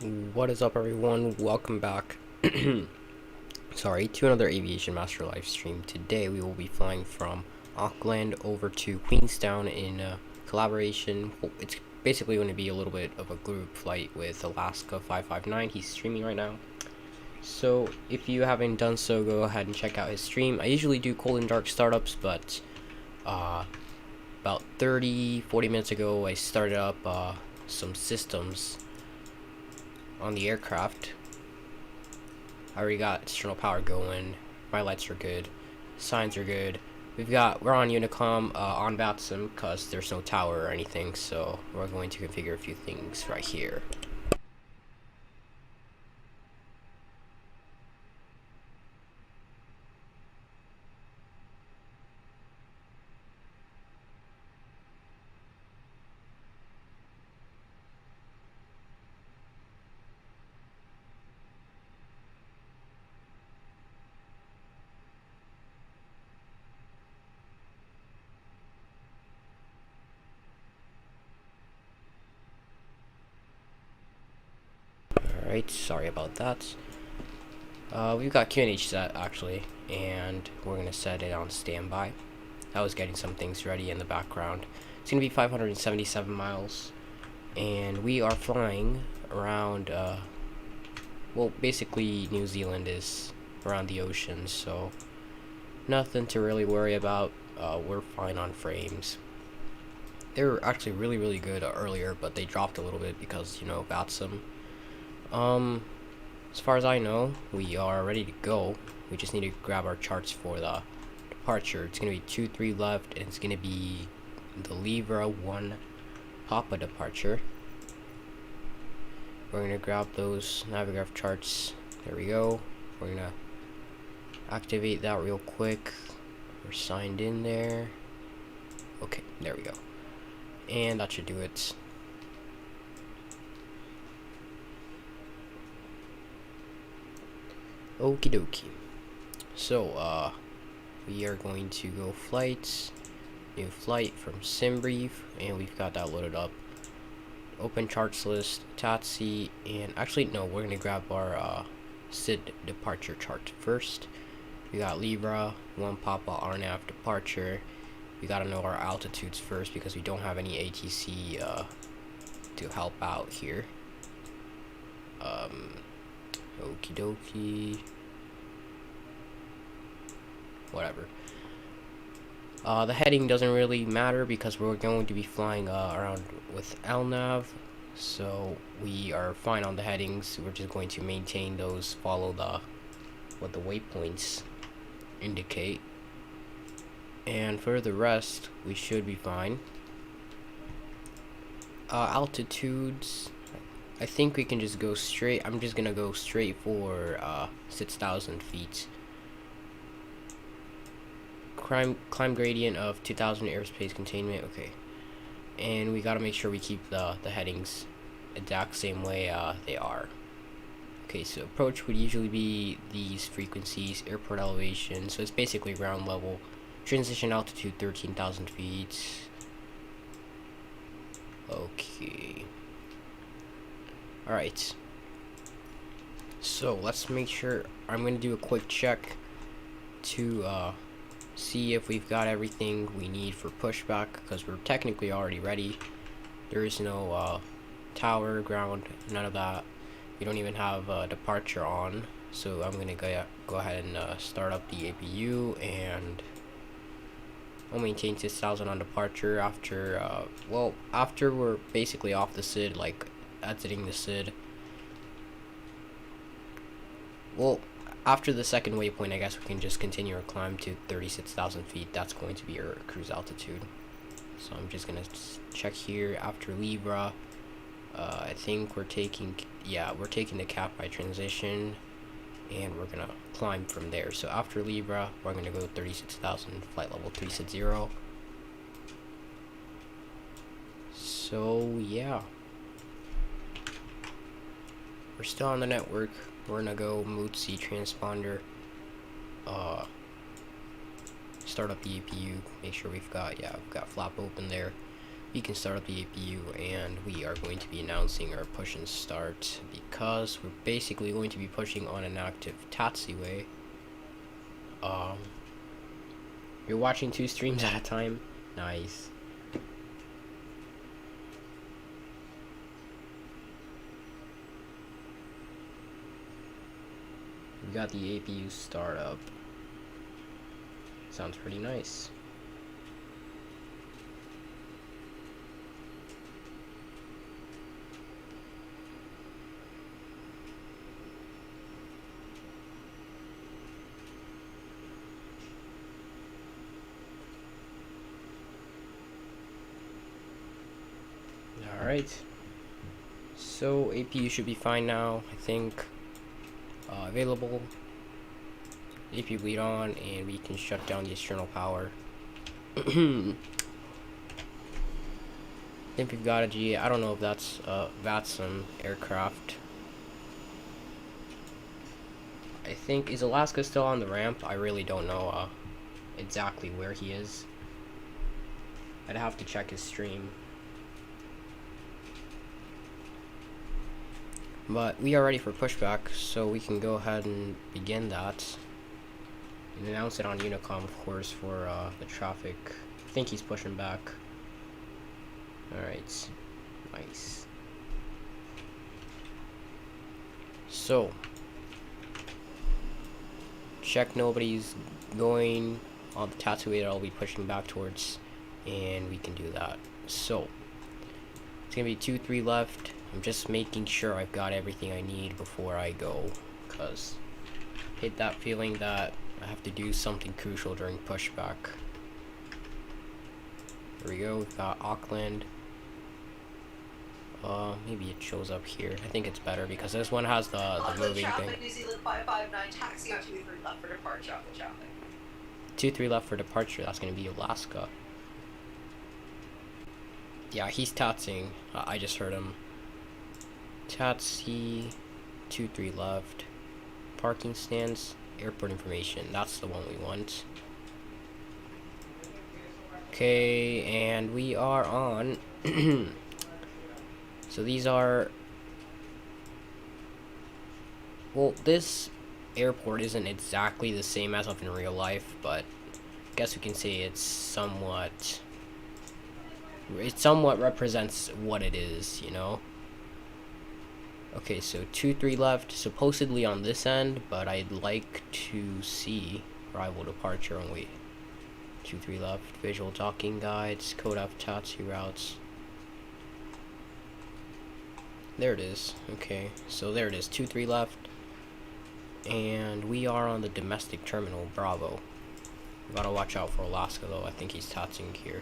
What is up, everyone? Welcome back. Sorry, to another Aviation Master live stream. Today we will be flying from Auckland over to Queenstown in collaboration. It's basically going to be a little bit of a group flight with Alaska 559. He's streaming right now. So if you haven't done so, go ahead and check out his stream. I usually do cold and dark startups, but about 30-40 minutes ago I started up some systems on the aircraft. I already got external power going, my lights are good, signs are good. We're on Unicom on VATSIM because there's no tower or anything, so we're going to configure a few things right here. Alright, sorry about that. We've got QNH set actually, and we're gonna set it on standby. I was getting some things ready in the background. It's gonna be 577 miles, and we are flying around, well, basically New Zealand is around the ocean, so nothing to really worry about. We're fine on frames. They were actually really good earlier, but they dropped a little bit because, you know, VATSIM. As far as I know, we are ready to go. We just need to grab our charts for the departure. It's gonna be 2-3 left, and it's gonna be the Libra 1 Papa departure. We're gonna grab those Navigraph charts. There we go. We're gonna activate that real quick. We're signed in there. Okay, there we go. And that should do it. Okie dokie. So, we are going to go flights. New flight from SimBrief, and we've got that loaded up. Open charts list, TATSI, and actually, no, we're gonna grab our SID departure chart first. We got Libra, 1 Papa RNAV departure. We gotta know our altitudes first because we don't have any ATC to help out here. Okie dokie. Whatever. The heading doesn't really matter because we're going to be flying around with LNAV, so we are fine on the headings. We're just going to maintain those, follow what the waypoints indicate, and for the rest we should be fine. Altitudes, I think we can just go straight. I'm just gonna go straight for 6,000 feet. Climb gradient of 2,000 airspace containment. Okay, and we gotta make sure we keep the headings exact same way they are. Okay, so approach would usually be these frequencies, airport elevation, so it's basically ground level. Transition altitude 13,000 feet. Okay. Alright. So let's make sure. I'm gonna do a quick check to see if we've got everything we need for pushback, because we're technically already ready. There is no tower, ground, none of that. We don't even have departure on, so I'm gonna go ahead and start up the APU, and I'll maintain 6,000 on departure after after we're basically off the SID, like exiting the SID. Well, after the second waypoint, I guess we can just continue our climb to 36,000 feet. That's going to be our cruise altitude. So I'm just gonna check here after Libra. I think we're taking the cap by transition, and we're gonna climb from there. So after Libra, we're gonna go 36,000, flight level 360. So yeah, we're still on the network. We're gonna go MOOTC transponder, start up the APU, make sure we've got flap open there. we can start up the APU, and we are going to be announcing our push and start because we're basically going to be pushing on an active taxiway. You're watching 2 streams at a time? Nice. We got the APU startup. Sounds pretty nice. Alright, so APU should be fine now, I think. Available. APU bleed on, and we can shut down the external power. I think we've got a G. I don't know if that's a VATSIM aircraft. I think, is Alaska still on the ramp? I really don't know exactly where he is. I'd have to check his stream. But we are ready for pushback, so we can go ahead and begin that. And announce it on Unicom, of course, for the traffic. I think he's pushing back. Alright. Nice. So, check nobody's going on the taxiway that I'll be pushing back towards, and we can do that. So, it's gonna be 2-3 left. I'm just making sure I've got everything I need before I go, because I hate that feeling that I have to do something crucial during pushback. There we go, we've got Auckland. Maybe it shows up here. I think it's better because this one has the moving thing. New Zealand 559 taxi on 2-3 left for departure. Auckland traffic. 2-3 left for departure. That's gonna be Alaska. Yeah, he's tatsing. I just heard him. Taxi, 2-3 left. Parking stands, airport information. That's the one we want. Okay, and we are on. So these are. Well, this airport isn't exactly the same as of in real life, but I guess we can say it's somewhat. It somewhat represents what it is, you know. Okay, so 2-3 left, supposedly on this end, but I'd like to see arrival departure and wait. 2-3 left, visual docking guides, code F taxi routes. There it is. Okay, so there it is, 2-3 left, and we are on the domestic terminal, Bravo. We gotta watch out for Alaska though. I think he's taxiing here.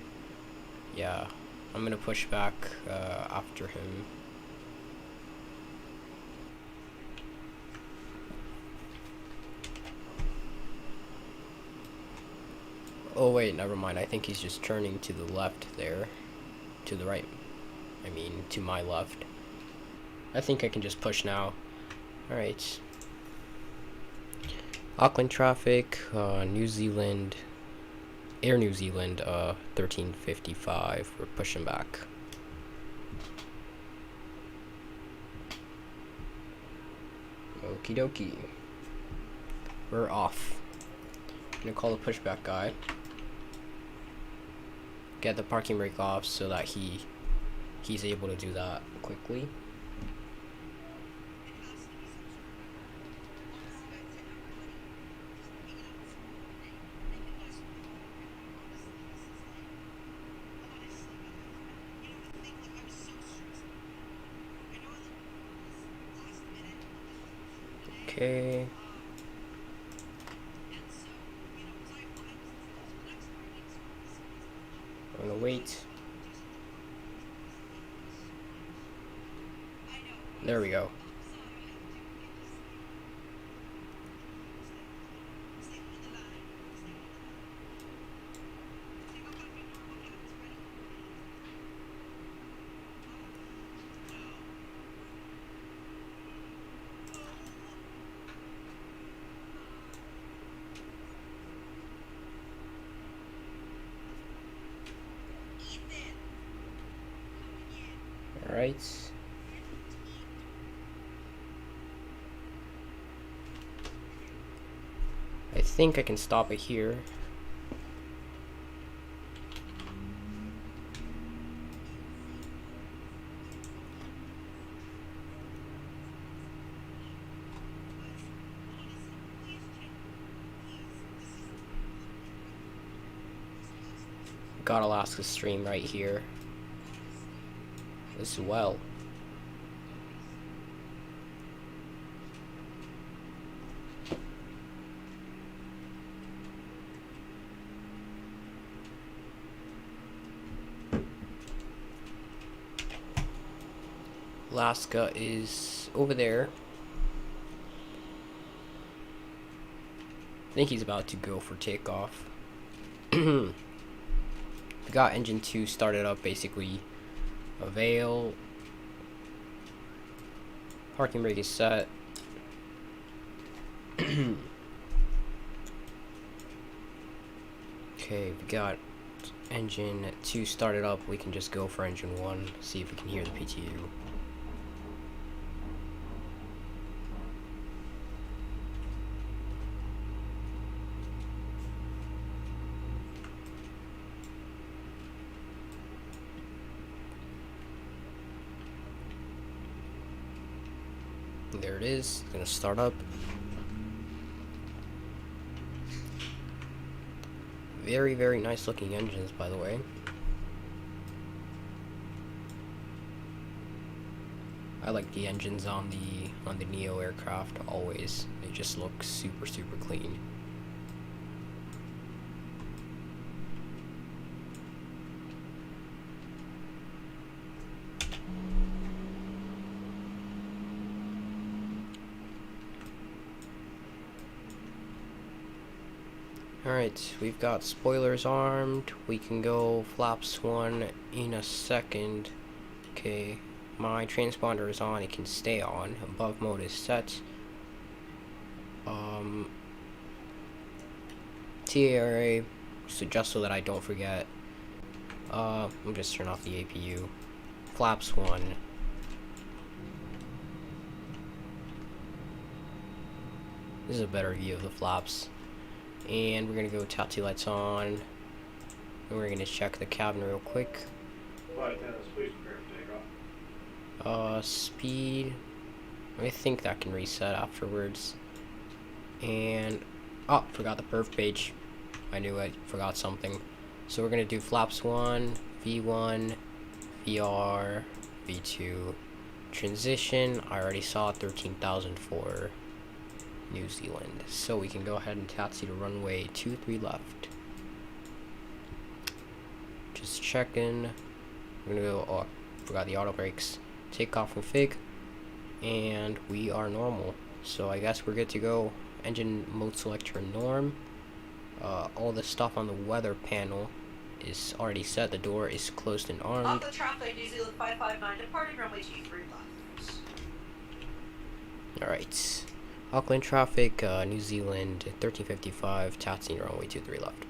Yeah, I'm gonna push back after him. Oh wait, never mind. I think he's just turning to the left there. To the right. I mean, to my left. I think I can just push now. Alright. Auckland traffic, New Zealand, Air New Zealand, 1355. We're pushing back. Okie dokie. We're off. I'm gonna call the pushback guy. Get the parking brake off so that he's able to do that quickly. Okay. I'm gonna wait. There we go. Alright. I think I can stop it here. Got Alaska stream right here as well. Alaska is over there. I think he's about to go for takeoff. We got engine 2 started up, basically. Avail. Parking brake is set. Okay, we got engine 2 started up. We can just go for engine 1, see if we can hear the PTU. There it is. It's gonna start up. Very, very nice looking engines, by the way. I like the engines on the Neo aircraft always. They just look super, super clean. Alright, we've got spoilers armed. We can go flaps 1 in a second. Okay, my transponder is on. It can stay on. Above mode is set. TARA, so just so that I don't forget. I'm just turn off the APU. Flaps 1. This is a better view of the flaps. And we're gonna go taxi lights on, and we're gonna check the cabin real quick. Speed, I think that can reset afterwards. And oh, forgot the perf page. I knew I forgot something. So we're gonna do flaps 1, V1, VR, V2, transition. I already saw 13,000 for New Zealand, so we can go ahead and taxi to runway 23 left. Just checking. We're gonna go. Oh, forgot the auto brakes. Take off from Fig, and we are normal. So I guess we're good to go. Engine mode selector norm. All the stuff on the weather panel is already set. The door is closed and armed. Auckland traffic, New Zealand 559, departing runway 23 left. All right. Auckland traffic, New Zealand 1355, taxiing runway 23 left.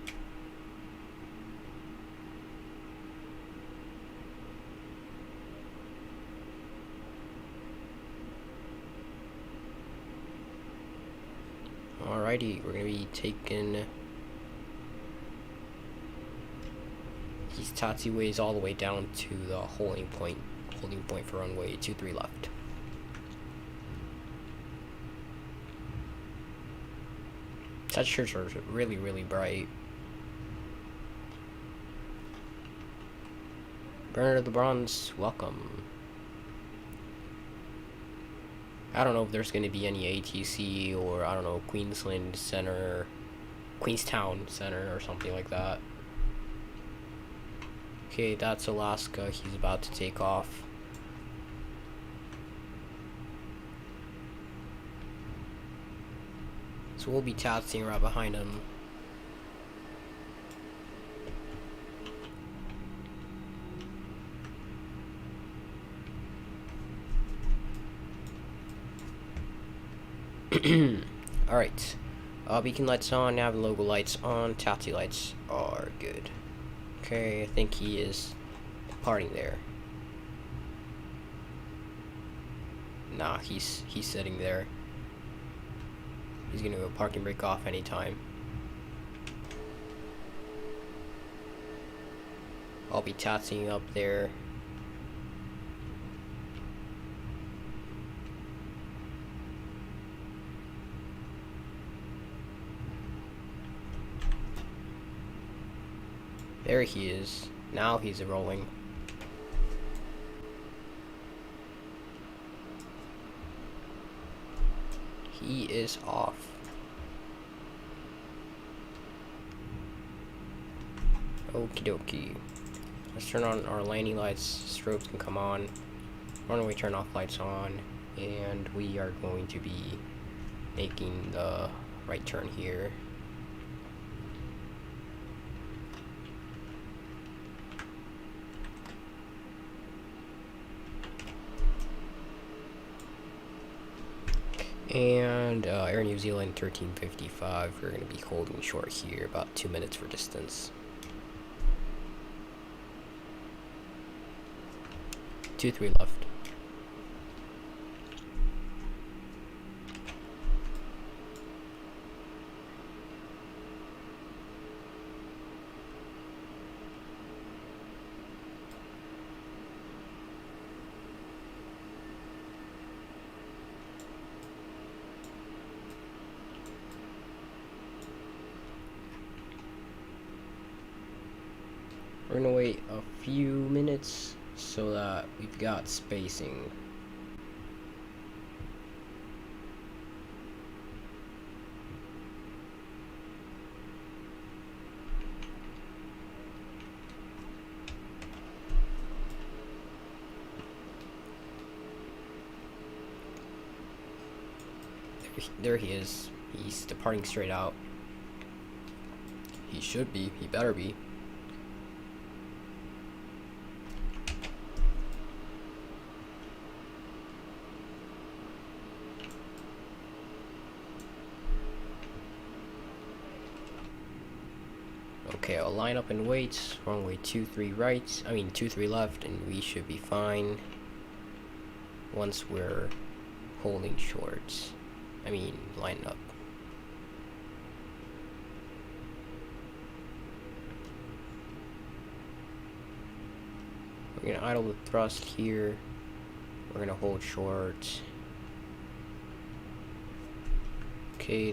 Alrighty, we're gonna be taking these taxiways all the way down to the holding point for runway 23 left. Temperatures are really, really bright. Burner of the Bronze, welcome. I don't know if there's going to be any ATC or, I don't know, Queenstown Center or something like that. Okay, that's Alaska. He's about to take off. So we'll be taxiing right behind him. Alright. Beacon lights on, nav and logo lights on, taxi lights are good. Okay, I think he is departing there. Nah, he's sitting there. He's gonna go parking brake off anytime. I'll be taxiing up there. There he is. Now he's rolling. He is off. Okie dokie. Let's turn on our landing lights. Strobes can come on. Runway turn off lights on. And we are going to be making the right turn here. And Air New Zealand 1355, we're going to be holding short here, about 2 minutes for distance. 23 left. We're gonna wait a few minutes so that we've got spacing. There he is. He's departing straight out. He should be. He better be. Okay, I'll line up and wait. Runway 23 right. 23 left, and we should be fine once we're holding short. Line up. We're gonna idle the thrust here. We're gonna hold short. Okay,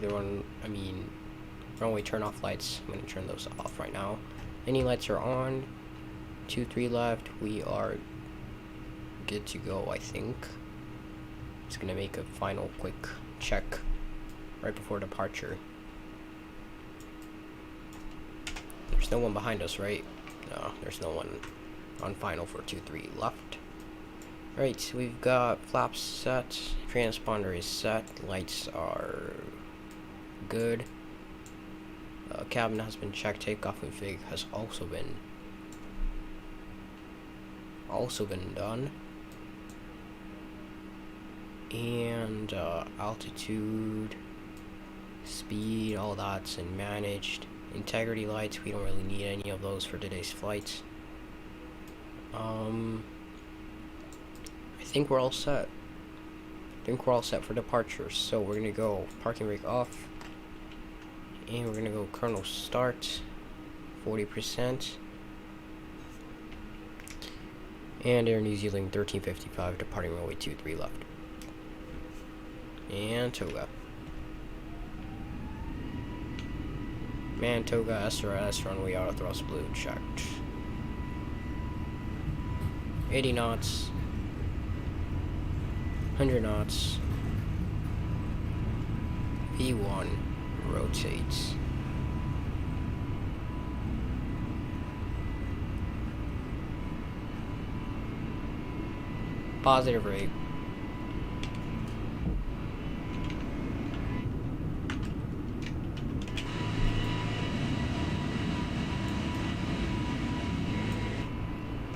runway turn off lights. I'm gonna turn those off right now. Any lights are on. 23 left. We are good to go, I think. Just gonna make a final quick check right before departure. There's no one behind us, right? No, there's no one on final for 23 left. Right, so we've got flaps set, transponder is set, lights are good. Cabin has been checked, takeoff config has also been done. And altitude, speed, all that's been managed. Integrity lights, we don't really need any of those for today's flights. I think we're all set. For departure. So we're gonna go parking brake off, and we're gonna go kernel start, 40%. And Air New Zealand 1355 departing runway 23 left. And Toga. Mantoga SRS runway auto thrust blue checked. 80 knots. 100 knots. V1 rotates. Positive rate.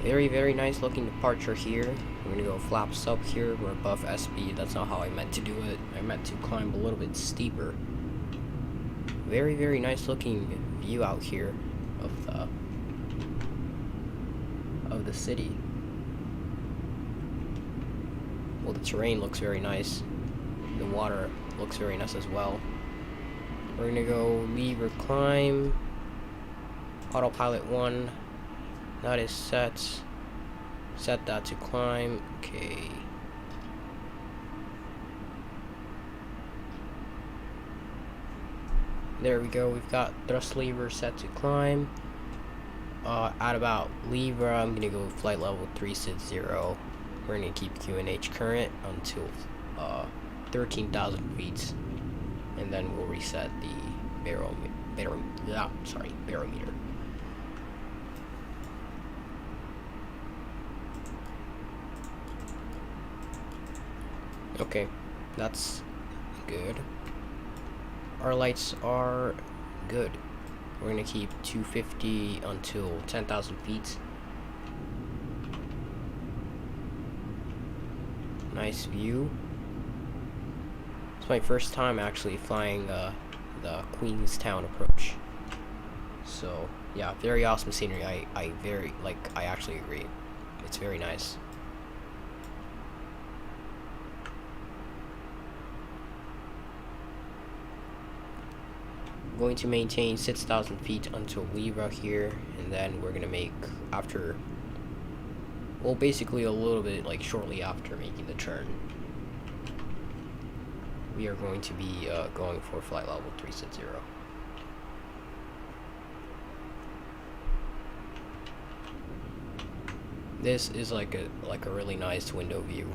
Very, very nice looking departure here. I'm gonna go flaps up here. We're above SB. That's not how I meant to do it. I meant to climb a little bit steeper. Very, very nice looking view out here of the city. Well, the terrain looks very nice. The water looks very nice as well. We're gonna go lever climb. Autopilot 1. That is set. Set that to climb. Okay. There we go. We've got thrust lever set to climb. At about lever, I'm gonna go flight level 360. We're gonna keep QNH current until 13,000 feet, and then we'll reset the barometer. Okay, that's good. Our lights are good. We're gonna keep 250 until 10,000 feet. Nice view. It's my first time actually flying the Queenstown approach. So yeah, very awesome scenery. I actually agree. It's very nice. Going to maintain 6,000 feet until lever here, and then we're gonna make after, well, basically a little bit like shortly after making the turn, we are going to be going for flight level 360. This is like a really nice window view.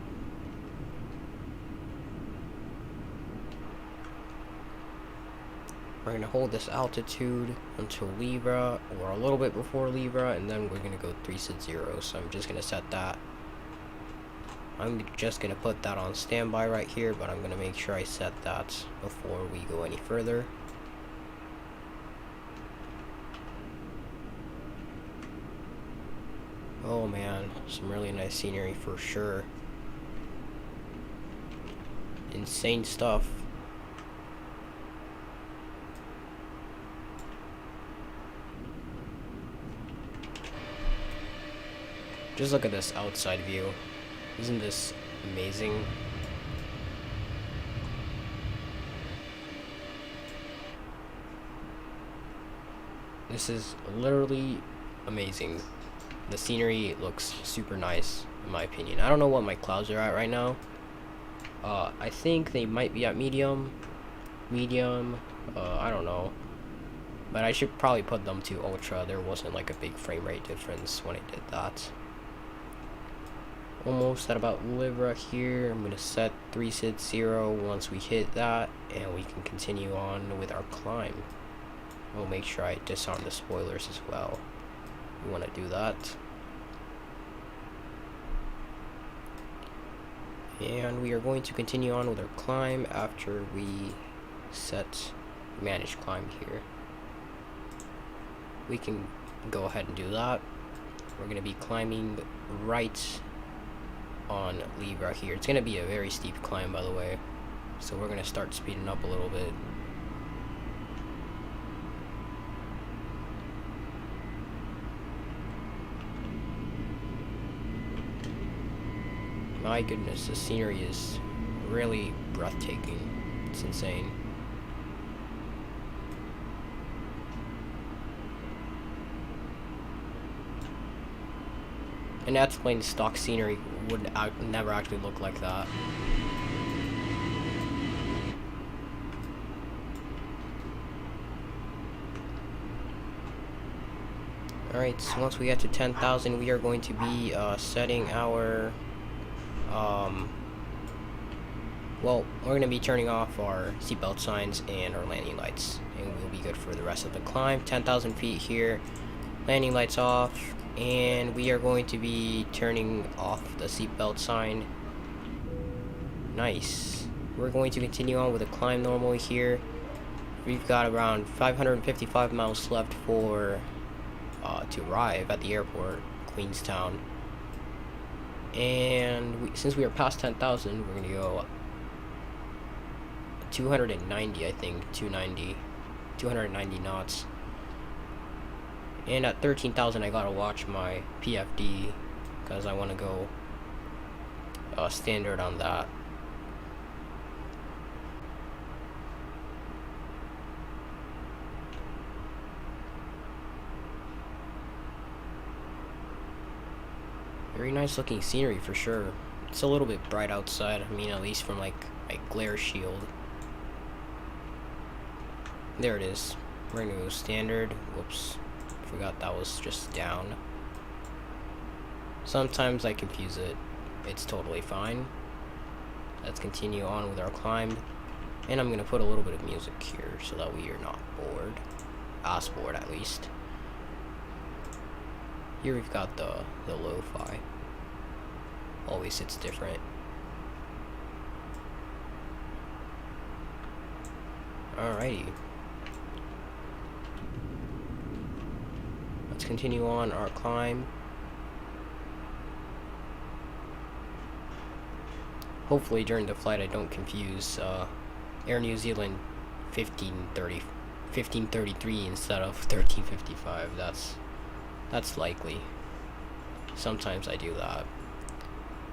We're going to hold this altitude until Libra, or a little bit before Libra, and then we're going to go 360. So I'm just going to set that. I'm just going to put that on standby right here, but I'm going to make sure I set that before we go any further. Oh man, some really nice scenery for sure. Insane stuff. Just look at this outside view. Isn't this amazing? This is literally amazing. The scenery looks super nice, in my opinion. I don't know what my clouds are at right now. I think they might be at medium. I don't know. But I should probably put them to ultra. There wasn't like a big frame rate difference when I did that. Almost at about Libra here. I'm going to set 360 once we hit that, and we can continue on with our climb. I'll make sure I disarm the spoilers as well. We want to do that. And we are going to continue on with our climb after we set manage climb here. We can go ahead and do that. We're going to be climbing right on Libra here. It's going to be a very steep climb, by the way, so we're going to start speeding up a little bit. My goodness, the scenery is really breathtaking. It's insane. And that's plain stock scenery would never actually look like that. Alright, so once we get to 10,000, we are going to be setting our well, we're going to be turning off our seatbelt signs and our landing lights, and we'll be good for the rest of the climb. 10,000 feet here, landing lights off, and we are going to be turning off the seatbelt sign. Nice. We're going to continue on with the climb normally here. We've got around 555 miles left for to arrive at the airport, Queenstown. And since we are past 10,000, we're gonna go 290, I think, 290 knots. And at 13,000, I gotta watch my PFD because I want to go standard on that. Very nice looking scenery for sure. It's a little bit bright outside. I mean, at least from like my glare shield. There it is. We're gonna go standard. Whoops. Forgot that was just down. Sometimes I confuse it. It's totally fine. Let's continue on with our climb. And I'm gonna put a little bit of music here so that we are not bored. Us bored at least. Here we've got the lo-fi. Always hits different. Alrighty. Let's continue on our climb. Hopefully during the flight I don't confuse Air New Zealand 1533 instead of 1355. That's likely. Sometimes I do that.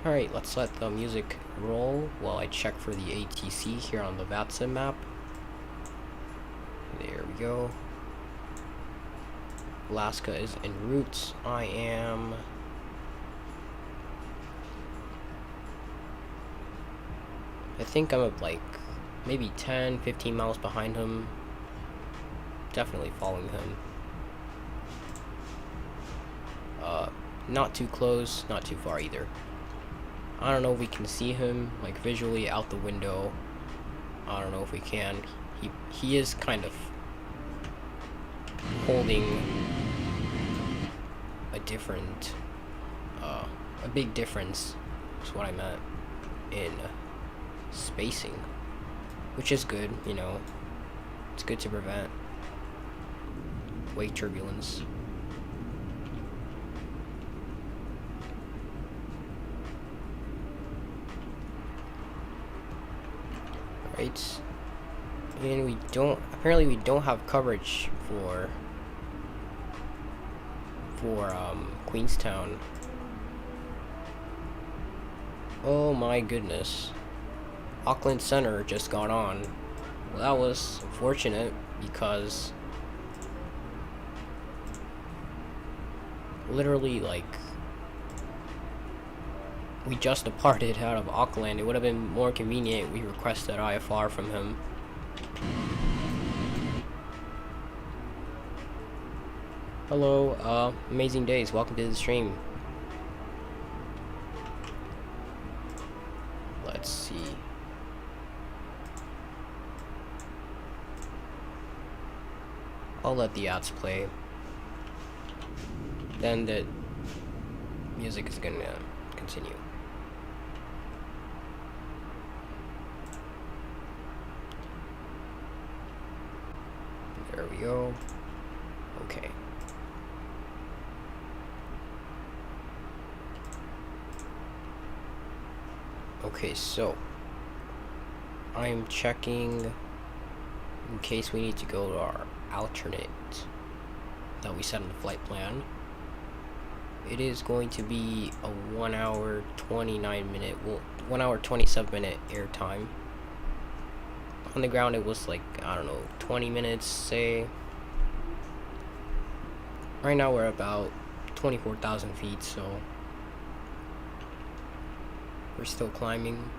Alright, let's let the music roll while I check for the ATC here on the VATSIM map. There we go. Alaska is en route. I think I'm like maybe 10-15 miles behind him. Definitely following him. Not too close, not too far either. I don't know if we can see him like visually out the window. I don't know if we can. He is kind of holding a different a big difference is what I meant in spacing, which is good, you know. It's good to prevent wake turbulence. Right, and apparently we don't have coverage for Queenstown. Oh my goodness. Auckland Center just got on. Well, that was unfortunate because literally like we just departed out of Auckland. It would have been more convenient we requested IFR from him. Hello, amazing days. Welcome to the stream. Let's see. I'll let the ads play. Then the music is gonna continue. There we go. Okay. Okay, so I'm checking in case we need to go to our alternate that we set in the flight plan. It is going to be a 1 hour 29 minute, well, 1 hour 27 minute airtime. On the ground it was like, I don't know, 20 minutes, say. Right now we're about 24,000 feet, so we're still climbing.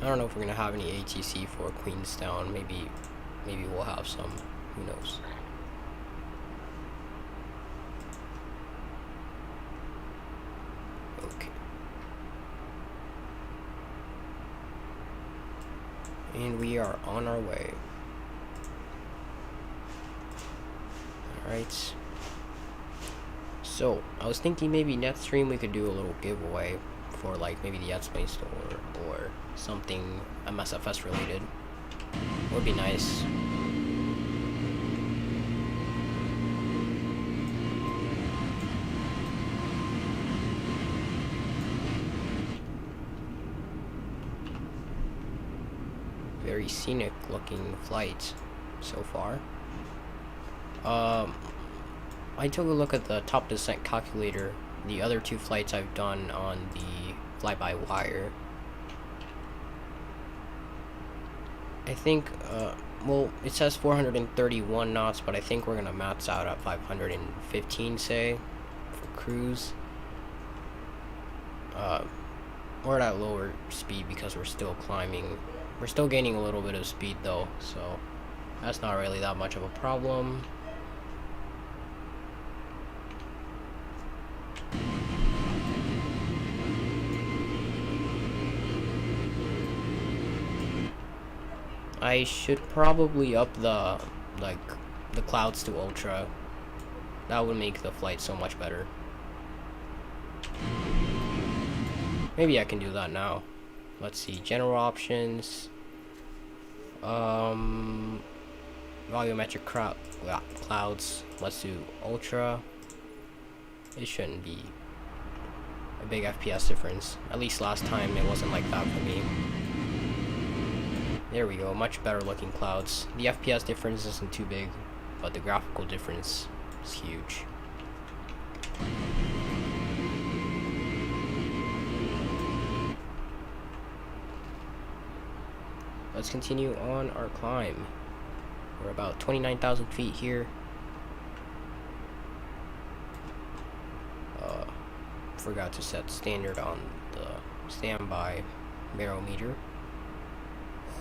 I don't know if we're gonna have any ATC for Queenstown. Maybe we'll have some. Who knows? Okay. And we are on our way. Alright. So, I was thinking maybe next stream we could do a little giveaway for like maybe the Yatsplane store or something MSFS related. Would be nice. Very scenic looking flight so far. I took a look at the top descent calculator the other 2 flights I've done on the fly-by-wire. I think, well, it says 431 knots, but I think we're gonna max out at 515, say, for cruise. We're at lower speed because we're still climbing. We're still gaining a little bit of speed though, so that's not really that much of a problem. I should probably up the clouds to ultra. That would make the flight so much better. Maybe I can do that now. Let's see, general options. Volumetric clouds. Let's do ultra. It shouldn't be a big FPS difference. At least last time it wasn't like that for me. There we go, much better looking clouds. The FPS difference isn't too big, but the graphical difference is huge. Let's continue on our climb. We're about 29,000 feet here. Forgot to set standard on the standby barometer.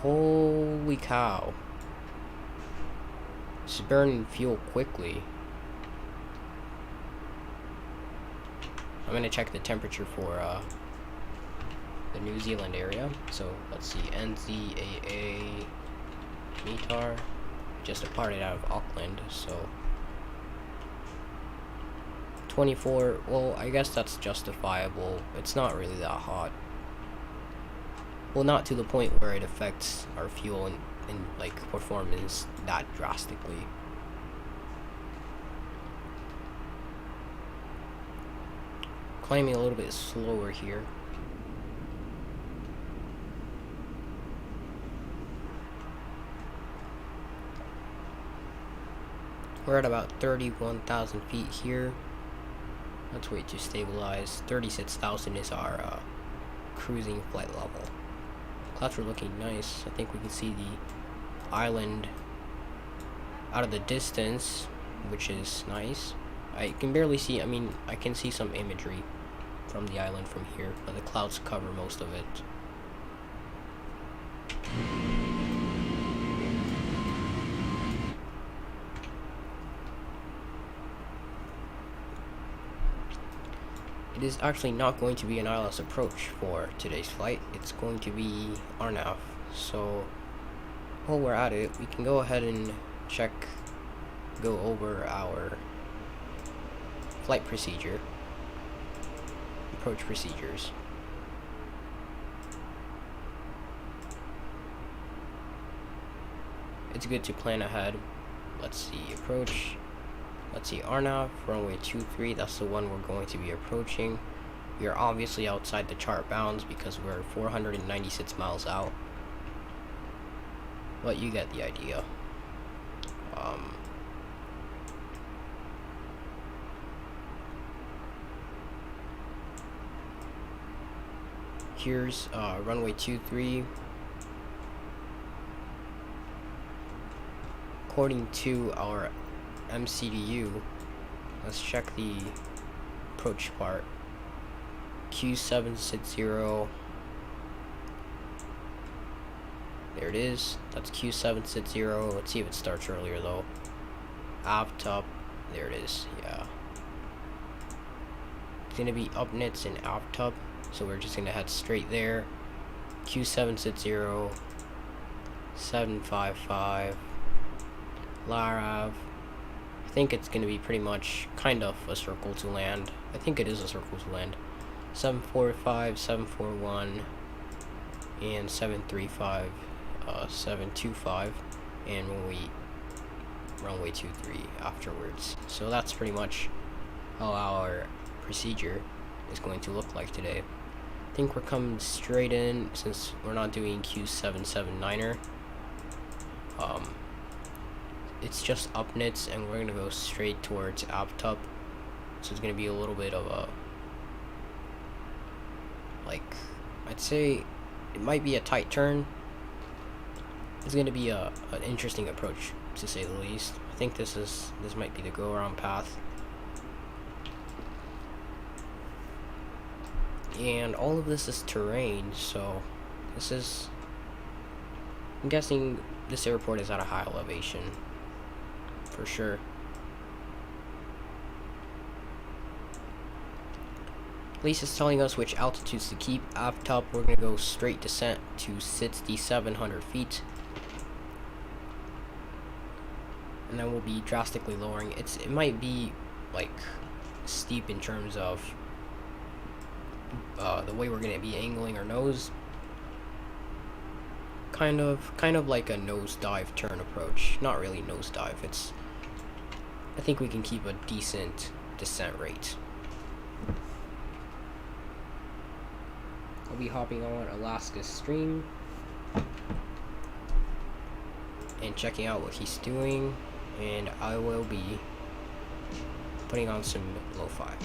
Holy cow. It's burning fuel quickly. I'm gonna check the temperature for the New Zealand area. So let's see, NZAA METAR. Just departed out of Auckland, so 24. Well, I guess that's justifiable. It's not really that hot. Well, not to the point where it affects our fuel and like performance that drastically. Climbing a little bit slower here. We're at about 31,000 feet here. Let's wait to stabilize. 36,000 is our cruising flight level. Clouds are looking nice. I think we can see the island out of the distance, which is nice. I can barely see, I mean, I can see some imagery from the island from here, but the clouds cover most of it. It is actually not going to be an ILS approach for today's flight. It's going to be RNAV. So while we're at it, we can go ahead and go over our flight procedure, approach procedures. It's good to plan ahead. Let's see, approach. Let's see, RNAV, runway 23, that's the one we're going to be approaching. We are obviously outside the chart bounds because we're 496 miles out. But you get the idea. Here's runway 23. According to our MCDU, let's check the approach part. Q760. There it is. That's Q760. Let's see if it starts earlier though. Aft-up. There it is. Yeah. It's gonna be upnits and aft-up, so we're just gonna head straight there. Q760. 755. LARAV. I think it's going to be pretty much kind of a circle to land. I think it is a circle to land. 745, 741, and 735, 725, and runway 23 afterwards. So that's pretty much how our procedure is going to look like today. I think we're coming straight in since we're not doing Q779er. It's just upnits, and we're gonna go straight towards aft-up, so it's gonna be a little bit of a like, I'd say it might be a tight turn. It's going to be an interesting approach, to say the least. I think this might be the go around path. And all of this is terrain, so I'm guessing this airport is at a high elevation for sure. At least it's telling us which altitudes to keep. Up top, we're gonna go straight descent to 6,700 feet, and then we'll be drastically lowering. It might be like steep in terms of the way we're gonna be angling our nose. Kind of like a nosedive turn approach. Not really nosedive. I think we can keep a decent descent rate. I'll be hopping on Alaska's stream and checking out what he's doing, and I will be putting on some lo-fi.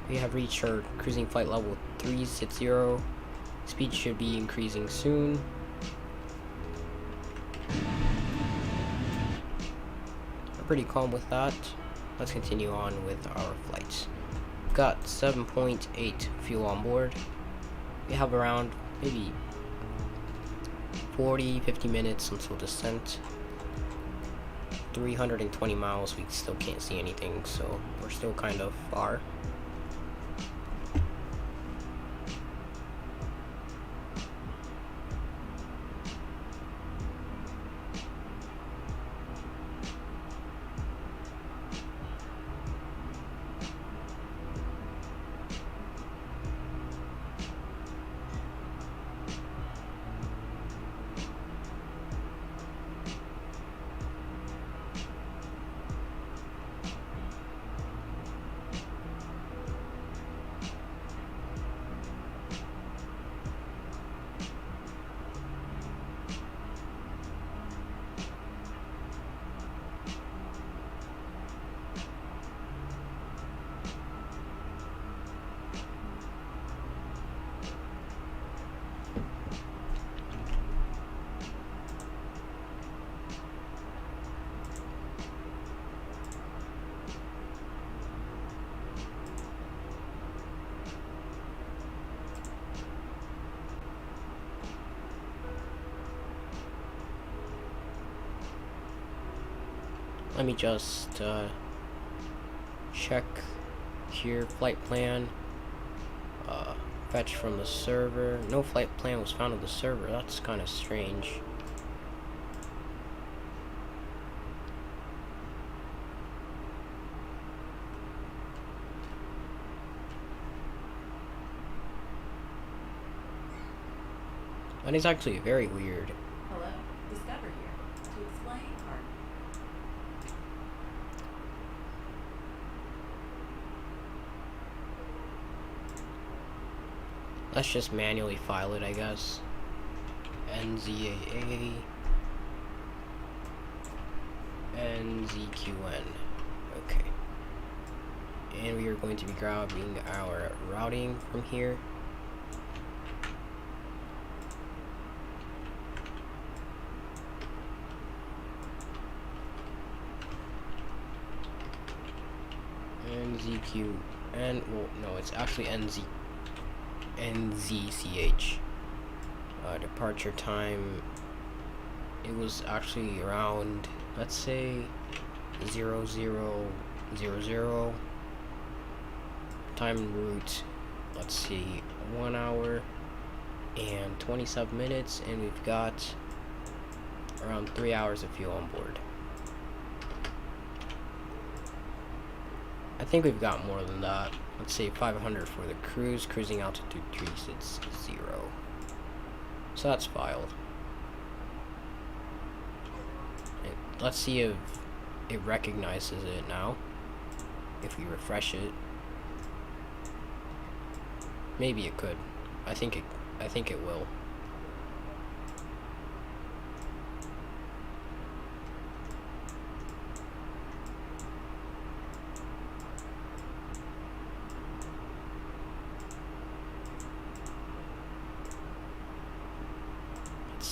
We have reached our cruising flight level 360. Speed should be increasing soon. I'm pretty calm with that. Let's continue on with our flights. We've got 7.8 fuel on board. We have around maybe 40-50 minutes until descent. 320 miles, we still can't see anything, so we're still kind of far. Let me just check here. Flight plan. Fetch from the server. No flight plan was found on the server. That's kind of strange. That is actually very weird. Hello, Discover here. To explain our Let's just manually file it, I guess. NZAA, NZQN. Okay. And we are going to be grabbing our routing from here. NZQN. Well, no, it's actually NZCH. Departure time, it was actually around, let's say 0000. Time en route, let's see, 1 hour and 27 minutes, and we've got around 3 hours of fuel on board. I think we've got more than that. Let's say 500 for the cruise, cruising altitude 360. So that's filed. And let's see if it recognizes it now. If we refresh it, maybe it could. I think it will.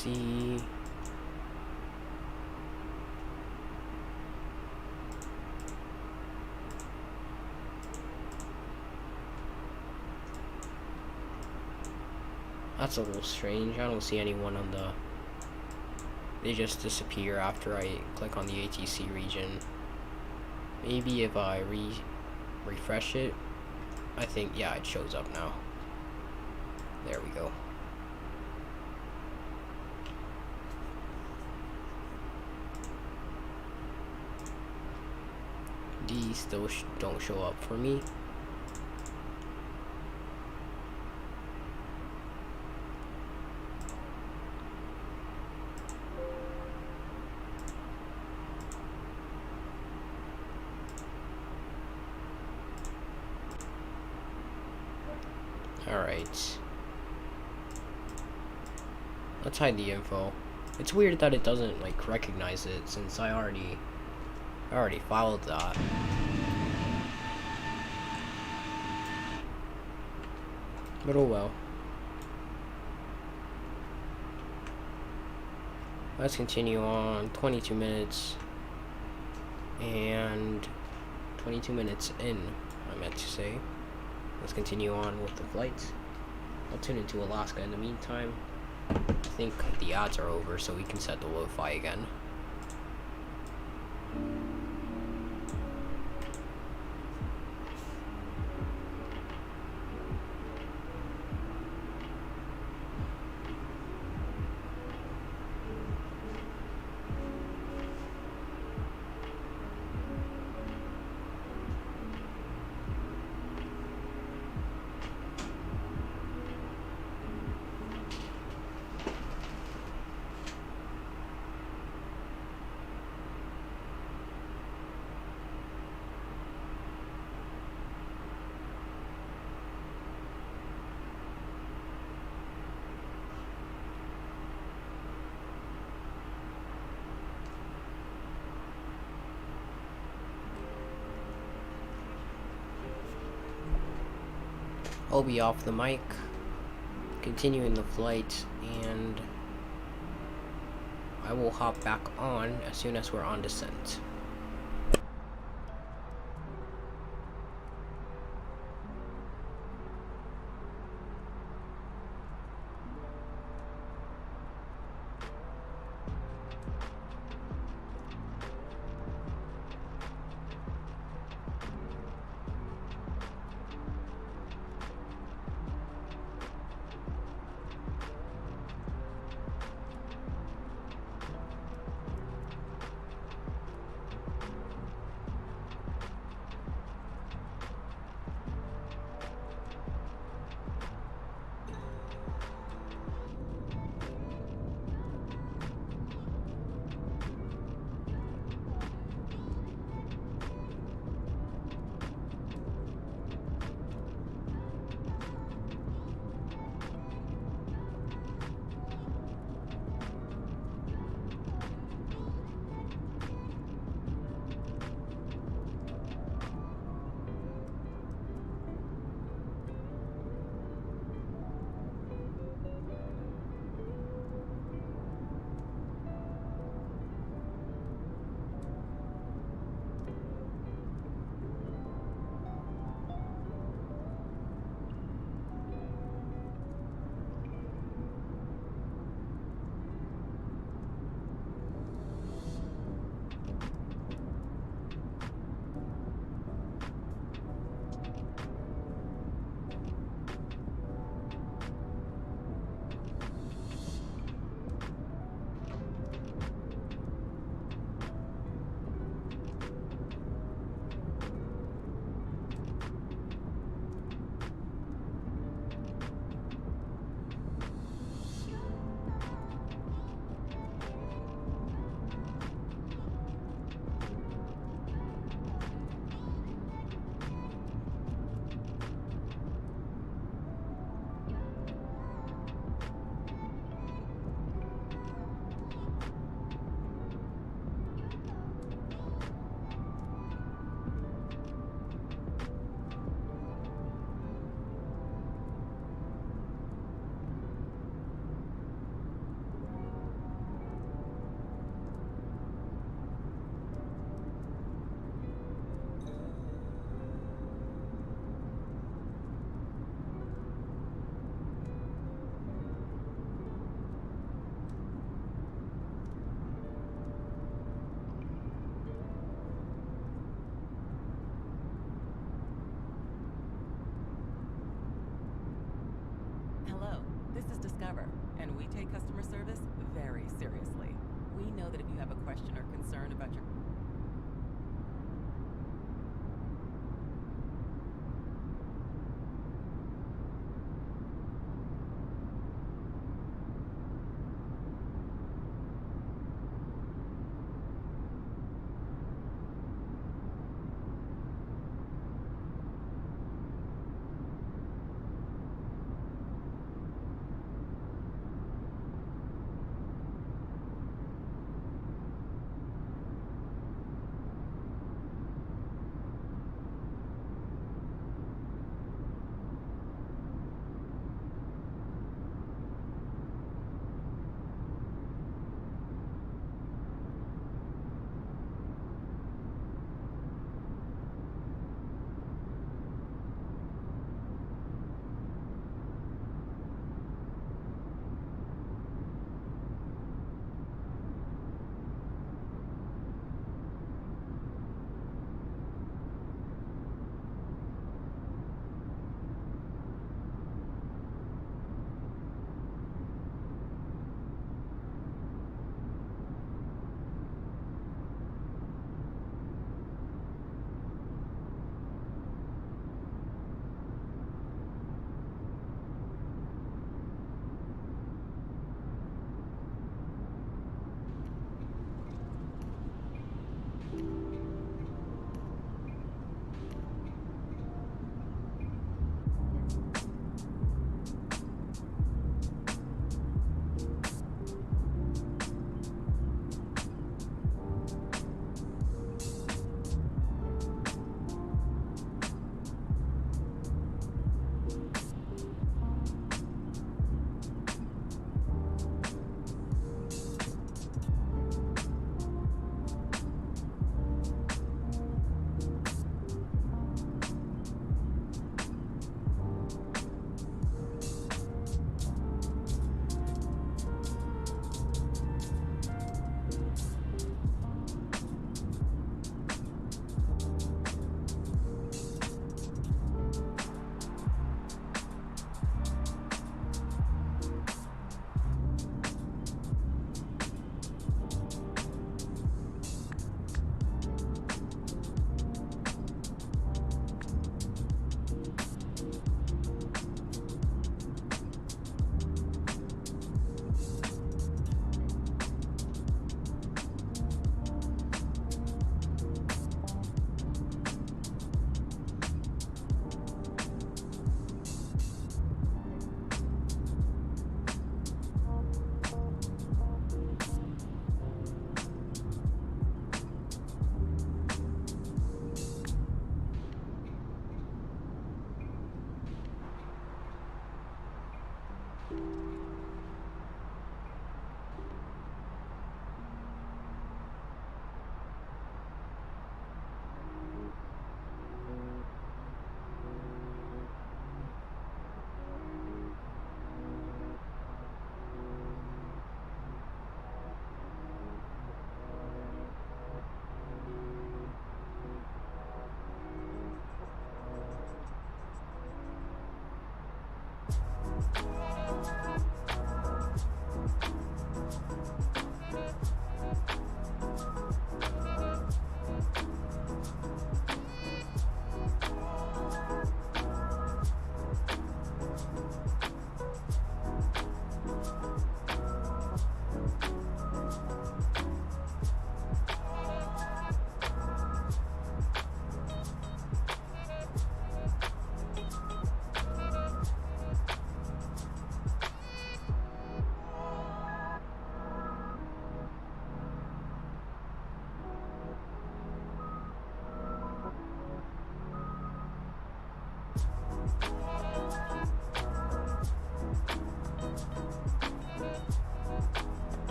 see. That's a little strange. I don't see anyone on the... They just disappear after I click on the ATC region. Maybe if I refresh it, I think, yeah, it shows up now. There we go. These still don't show up for me. Alright. Let's hide the info. It's weird that it doesn't like recognize it since I already followed that. But oh well. Let's continue on. 22 minutes. And 22 minutes in, I meant to say. Let's continue on with the flights. I'll tune into Alaska in the meantime. I think the ads are over, so we can set the lo-fi again. I'll be off the mic, continuing the flight, and I will hop back on as soon as we're on descent. Discover, and we take customer service very seriously. We know that if you have a question or concern about your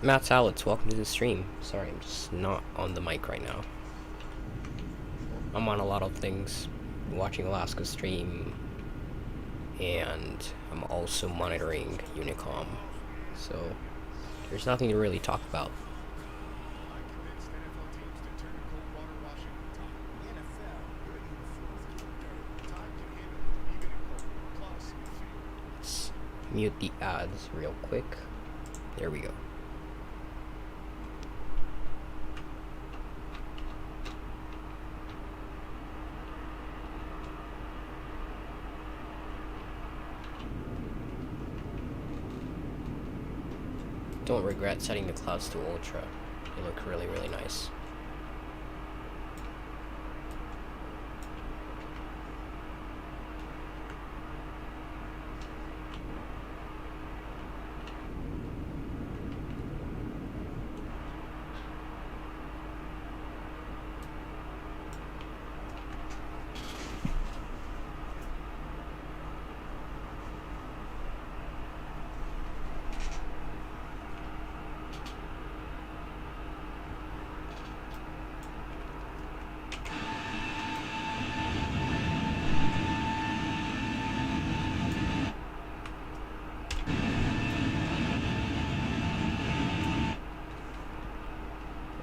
Matt Salads, welcome to the stream. Sorry, I'm just not on the mic right now. I'm on a lot of things, watching Alaska's stream, and I'm also monitoring Unicom, so there's nothing to really talk about. Let's mute the ads real quick. There we go. Don't regret setting the clouds to ultra. They look really, really nice.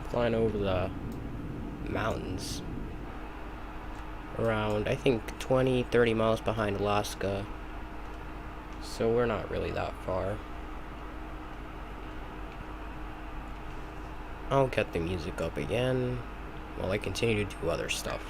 Flying over the mountains around, I think, 20-30 miles behind Alaska, so we're not really that far. I'll get the music up again while I continue to do other stuff.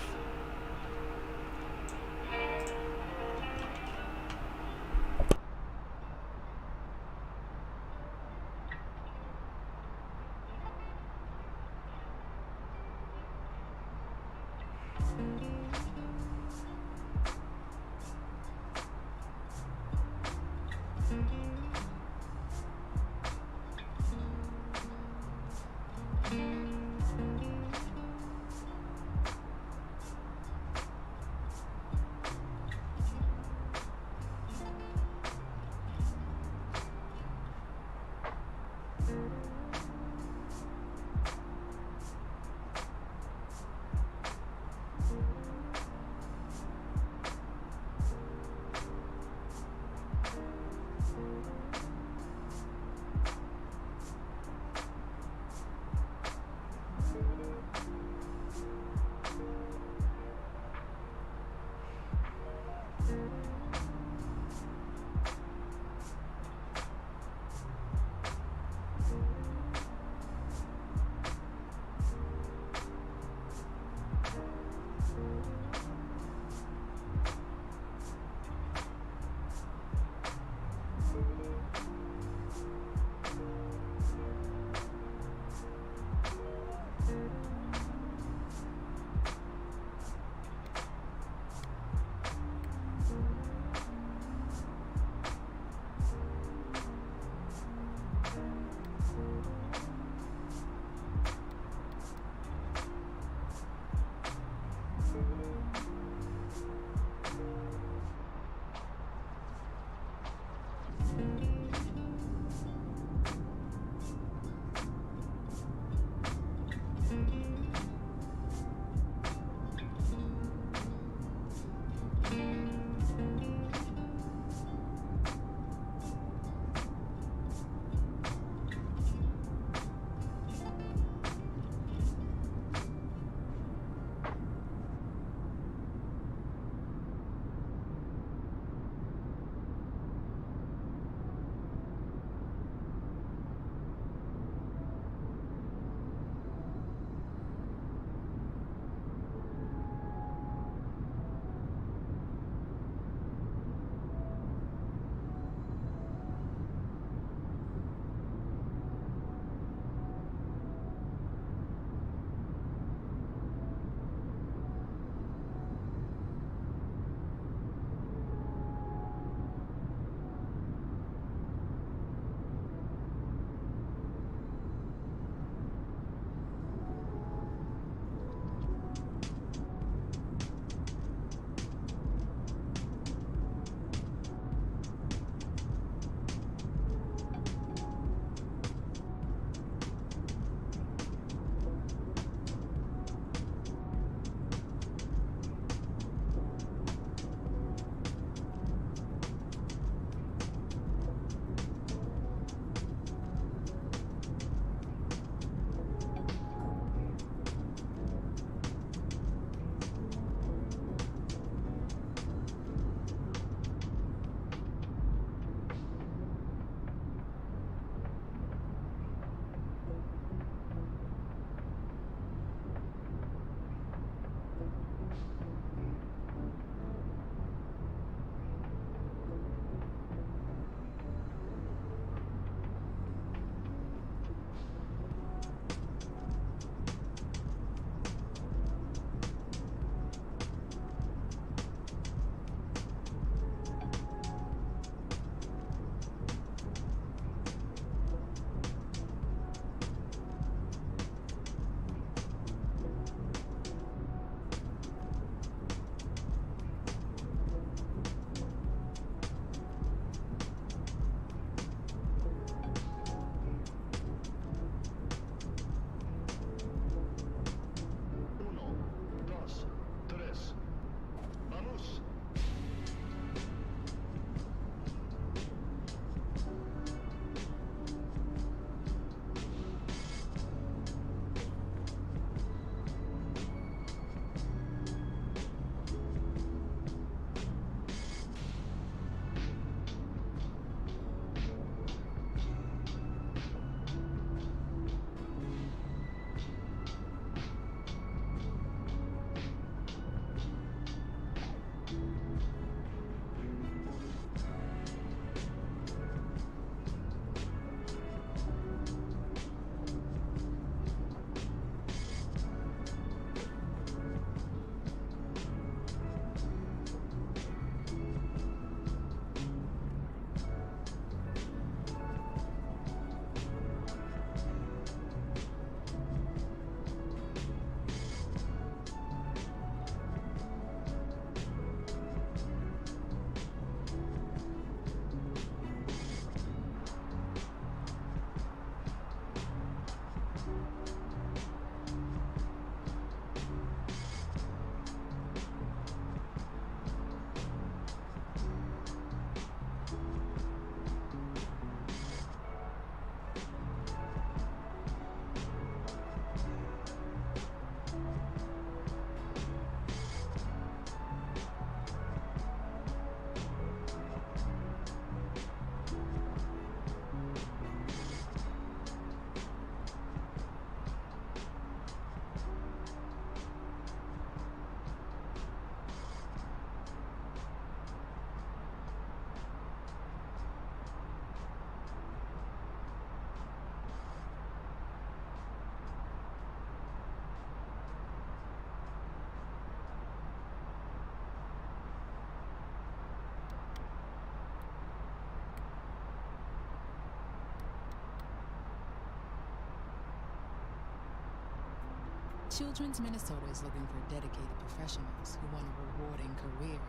Children's Minnesota is looking for dedicated professionals who want a rewarding career.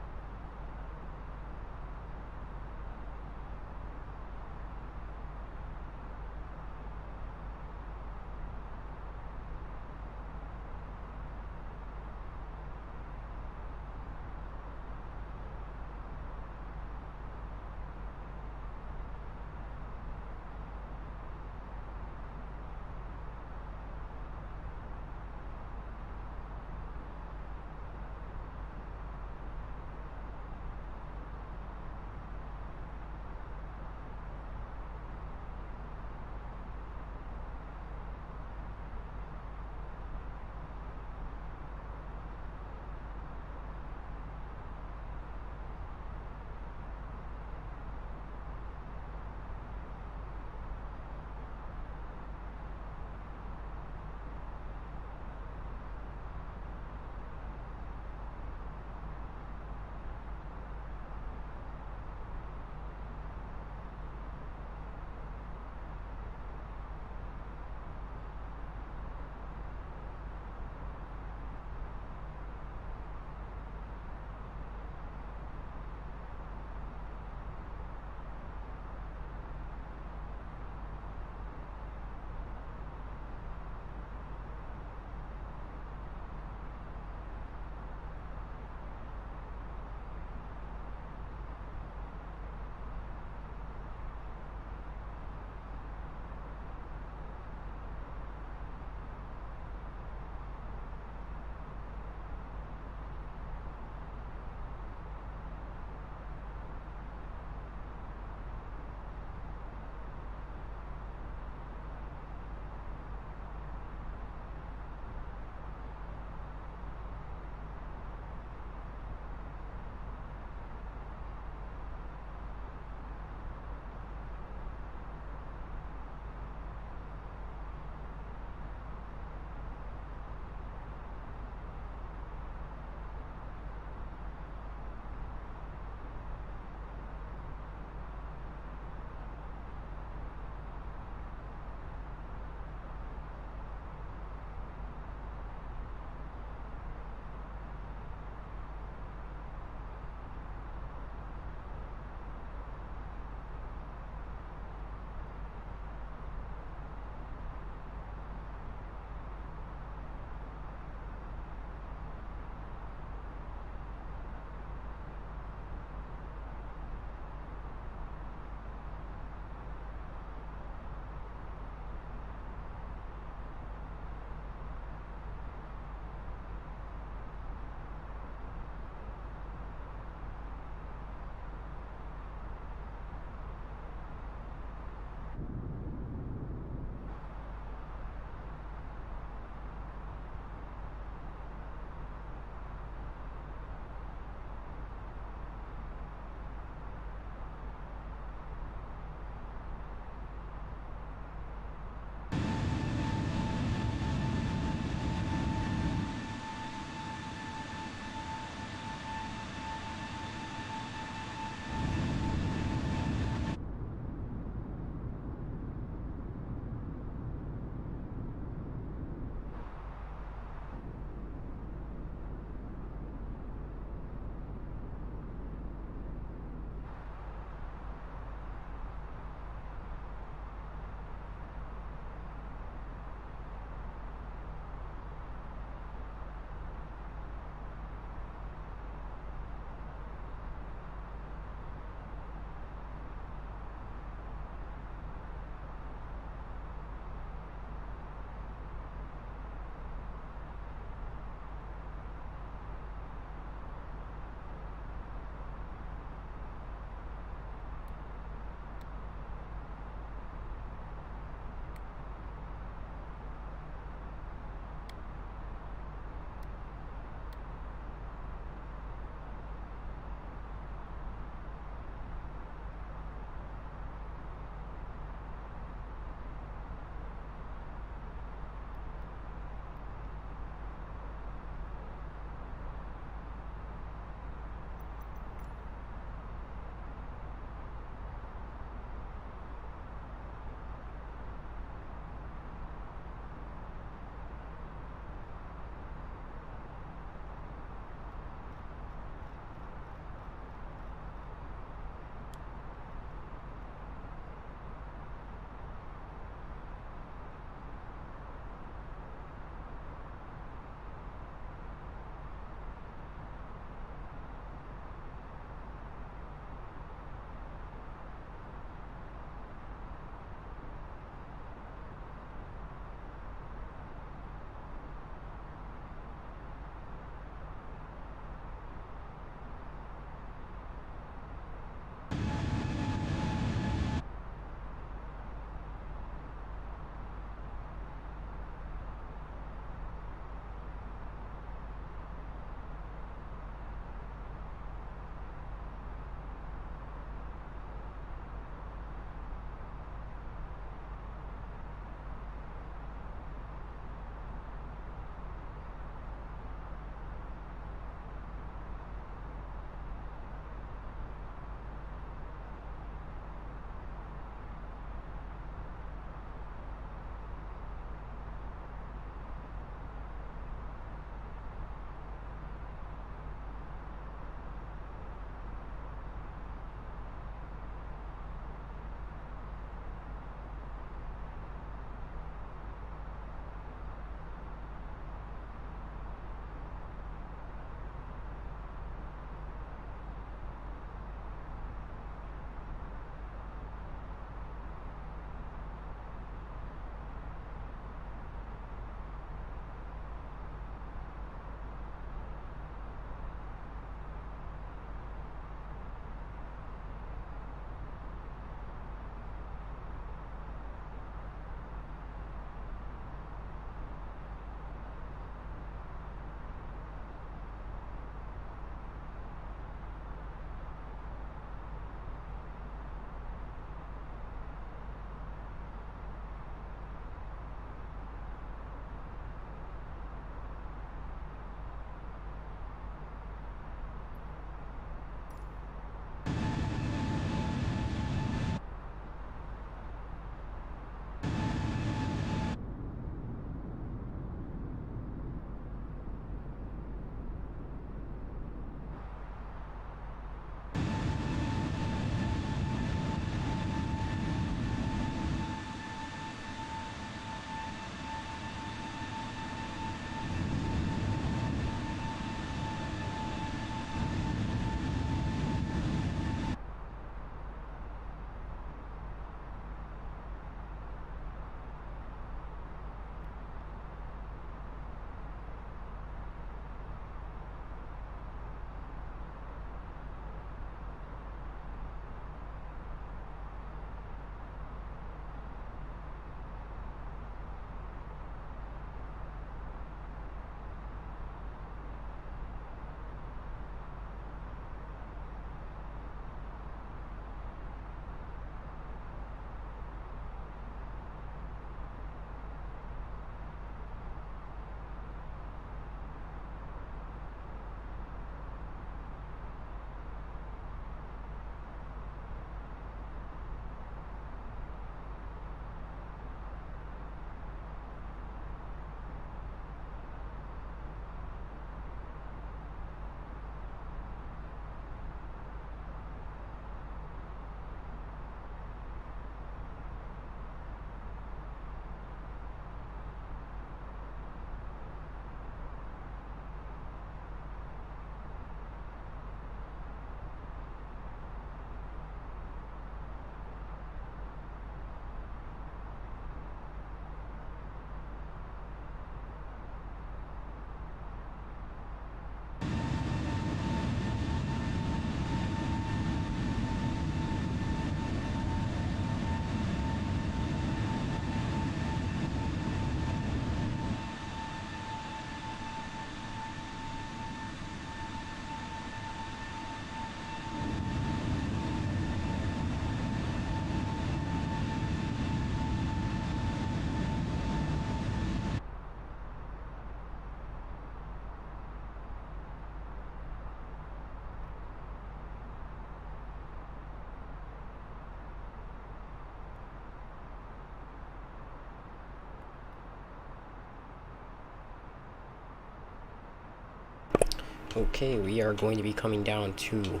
Okay, we are going to be coming down to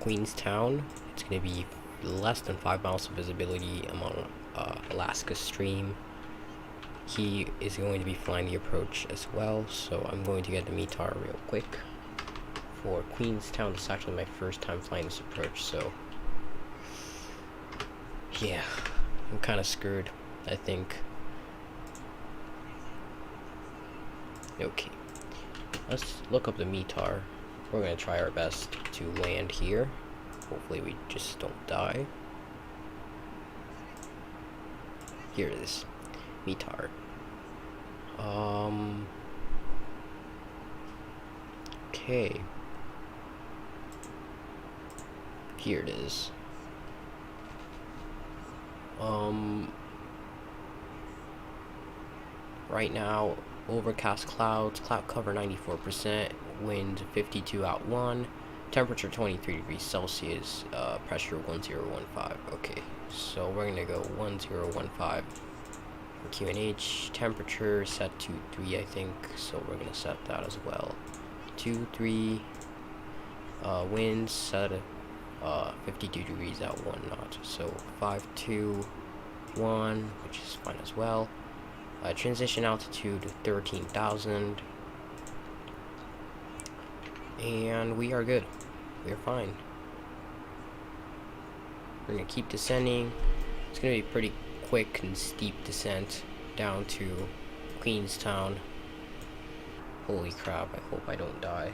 Queenstown. It's going to be less than 5 miles of visibility among Alaska Stream. He is going to be flying the approach as well, so I'm going to get the METAR real quick for Queenstown. This is actually my first time flying this approach, so yeah, I'm kind of screwed, I think. Okay, let's look up the METAR. We're going to try our best to land here. Hopefully we just don't die. Here it is. METAR. Okay. Here it is. Right now, overcast clouds, cloud cover 94%, wind 52 out 1, temperature 23 degrees Celsius, pressure 1015. Okay, so we're gonna go 1015 for QNH. Temperature set to 3, I think, so we're gonna set that as well. 23. Winds set at 52 degrees at 1 knot, so 521, which is fine as well. Transition altitude 13,000, and we are good. We are fine. We're gonna keep descending. It's gonna be pretty quick and steep descent down to Queenstown. Holy crap, I hope I don't die.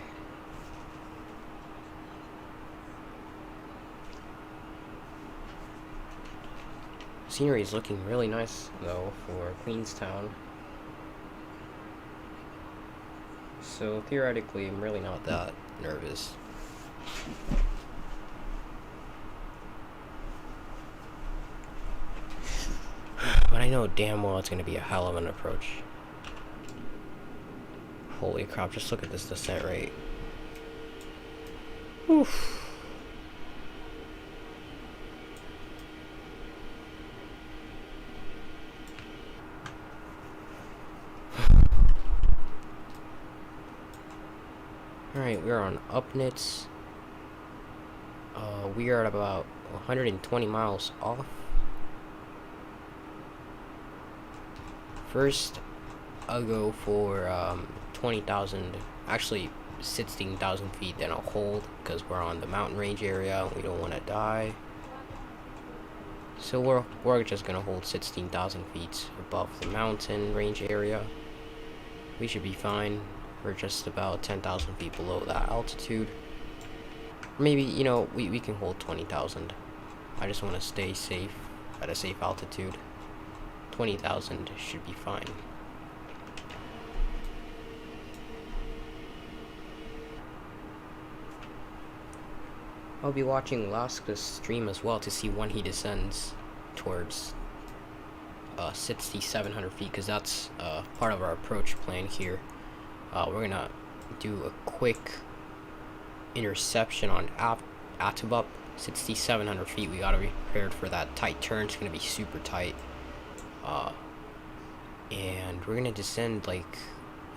Scenery is looking really nice though for Queenstown. So theoretically I'm really not that nervous. But I know damn well it's gonna be a hell of an approach. Holy crap, just look at this descent rate. Oof. Alright, we're on Upnits. We are at about 120 miles off. First, I'll go for 20,000, actually 16,000 feet, then I'll hold because we're on the mountain range area. We don't want to die. So we're just going to hold 16,000 feet above the mountain range area. We should be fine. We're just about 10,000 feet below that altitude. Maybe, you know, we can hold 20,000. I just want to stay safe at a safe altitude. 20,000 should be fine. I'll be watching Alaska's stream as well to see when he descends towards 6,700 feet, because that's part of our approach plan here. We're gonna do a quick interception on Atubup, 6,700 feet. We gotta be prepared for that tight turn. It's gonna be super tight, and we're gonna descend like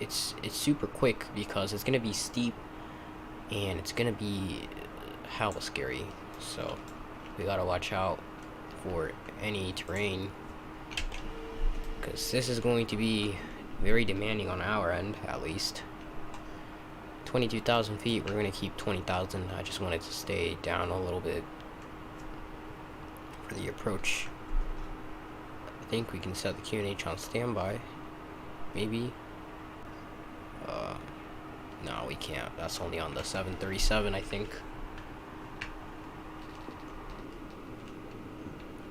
it's super quick because it's gonna be steep and it's gonna be hella scary. So we gotta watch out for any terrain, because this is going to be very demanding on our end, at least. 22,000 feet, we're going to keep 20,000. I just wanted to stay down a little bit for the approach. I think we can set the QNH on standby. Maybe. No, we can't. That's only on the 737, I think.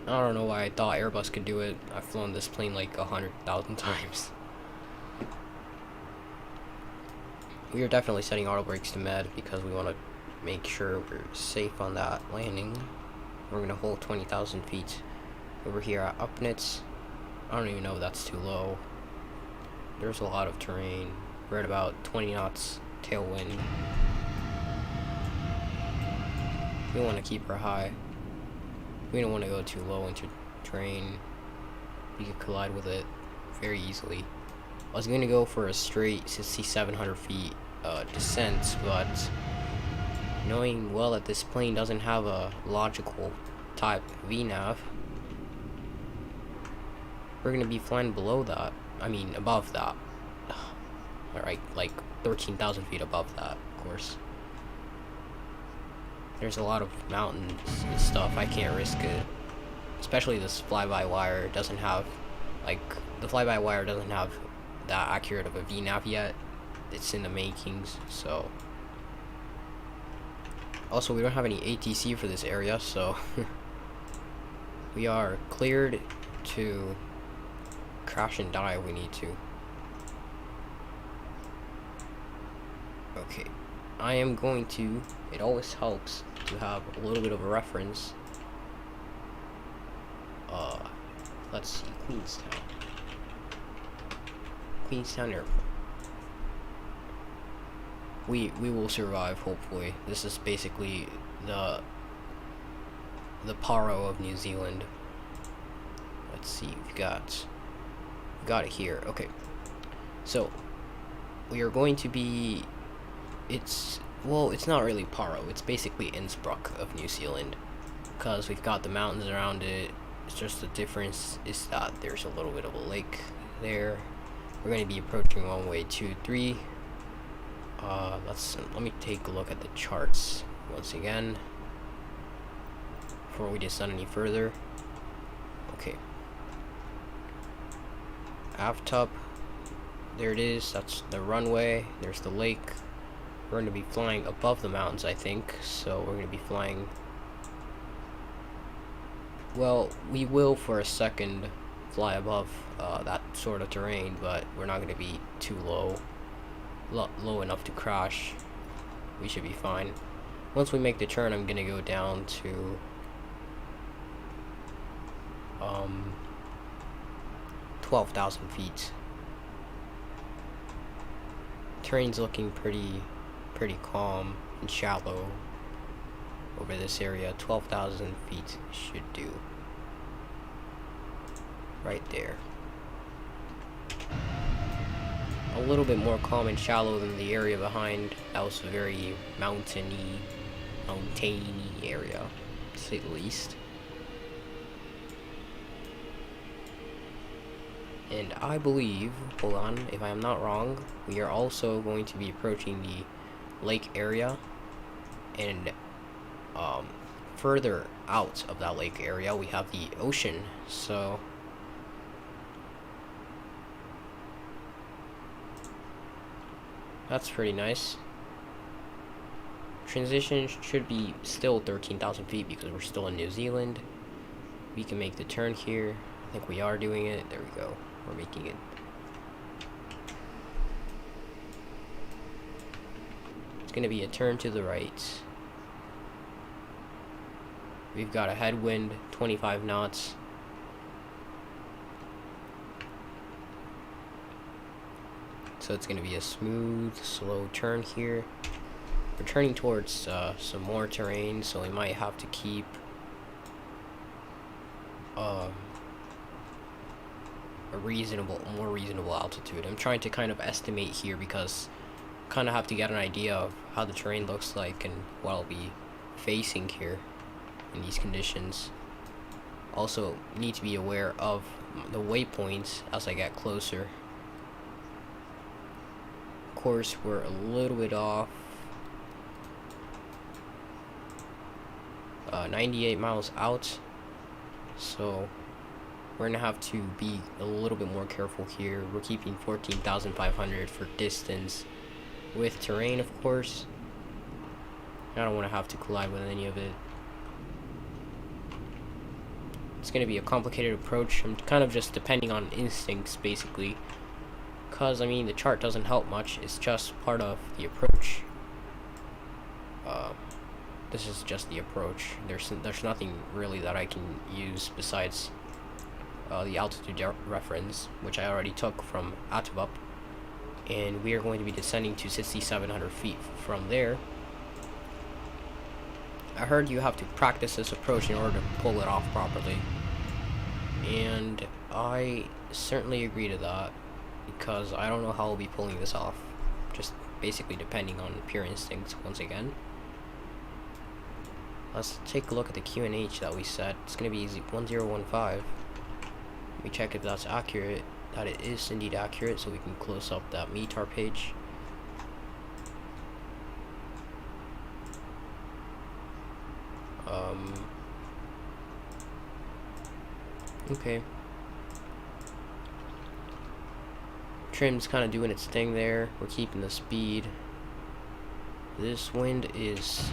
I don't know why I thought Airbus could do it. I've flown this plane like 100,000 times. We are definitely setting auto brakes to med because we want to make sure we're safe on that landing. We're going to hold 20,000 feet over here at Upnits. I don't even know if that's too low. There's a lot of terrain. We're at about 20 knots tailwind. We want to keep her high. We don't want to go too low into terrain. We could collide with it very easily. I was gonna go for a straight 6,700 feet descent, but knowing well that this plane doesn't have a logical type VNAV, we're gonna be flying below that. I mean, above that. Alright, like 13,000 feet above that, of course. There's a lot of mountains and stuff. I can't risk it. Especially this fly-by-wire doesn't have, like, the fly-by-wire doesn't have that accurate of a VNAV yet. It's in the makings, so. Also, we don't have any ATC for this area, so we are cleared to crash and die if we need to. Okay, I am going to, it always helps to have a little bit of a reference. Let's see, Queenstown Airport. We will survive, hopefully. This is basically the Paro of New Zealand. Let's see, we've got it here. Okay, so we are going to be, it's not really Paro, it's basically Innsbruck of New Zealand, because we've got the mountains around it. It's just the difference is that there's a little bit of a lake there. We're going to be approaching runway 23. Let me take a look at the charts once again before we descend any further. Okay, aft up, there it is. That's the runway. There's the lake. We're going to be flying above the mountains, I think, so we're going to be flying, well, we will for a second fly above that sort of terrain, but we're not going to be too low enough to crash. We should be fine. Once we make the turn, I'm going to go down to 12,000 feet. Terrain's looking pretty calm and shallow over this area. 12,000 feet should do. Right there. A little bit more calm and shallow than the area behind. That was a very mountainy area, to say the least. And I believe, hold on, if I am not wrong, we are also going to be approaching the lake area, and further out of that lake area we have the ocean, so that's pretty nice. Transition should be still 13,000 feet because we're still in New Zealand. We can make the turn here. I think we are doing it. There we go. We're making it. It's going to be a turn to the right. We've got a headwind, 25 knots. So it's going to be a smooth, slow turn here. We're turning towards some more terrain, so we might have to keep a more reasonable altitude. I'm trying to kind of estimate here because I kind of have to get an idea of how the terrain looks like and what I'll be facing here in these conditions. Also need to be aware of the waypoints as I get closer. Of course, we're a little bit off. 98 miles out, so we're gonna have to be a little bit more careful here. We're keeping 14,500 for distance with terrain, of course. I don't want to have to collide with any of it. It's gonna be a complicated approach. I'm kind of just depending on instincts basically, because I mean the chart doesn't help much. It's just part of the approach. This is just the approach. There's nothing really that I can use besides the altitude reference, which I already took from Atubup, and we are going to be descending to 6,700 feet from there. I heard you have to practice this approach in order to pull it off properly, and I certainly agree to that. because I don't know how I'll be pulling this off. Just basically depending on pure instincts once again. Let's take a look at the QNH that we set. It's going to be 1015. Let me check if that's accurate. That it is indeed accurate, so we can close up that METAR page. Okay. Trim's kind of doing its thing there. We're keeping the speed. This wind is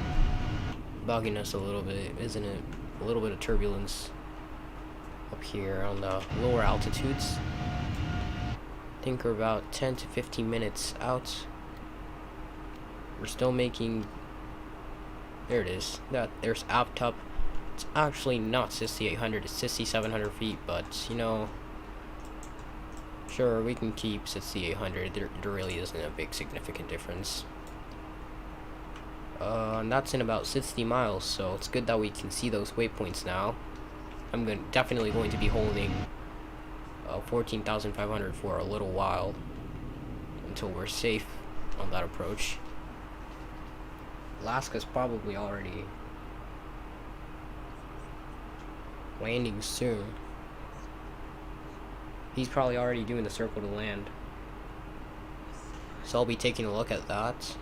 bugging us a little bit, isn't it? A little bit of turbulence up here on the lower altitudes. I think we're about 10 to 15 minutes out. We're still making... There it is. There's Aptup. It's actually not 6800, it's 6700 feet, but you know, sure, we can keep 6800. There really isn't a big significant difference. And that's in about 60 miles, so it's good that we can see those waypoints now. I'm definitely going to be holding 14,500 for a little while until we're safe on that approach. Alaska's probably already landing soon. He's probably already doing the circle to land, so I'll be taking a look at that.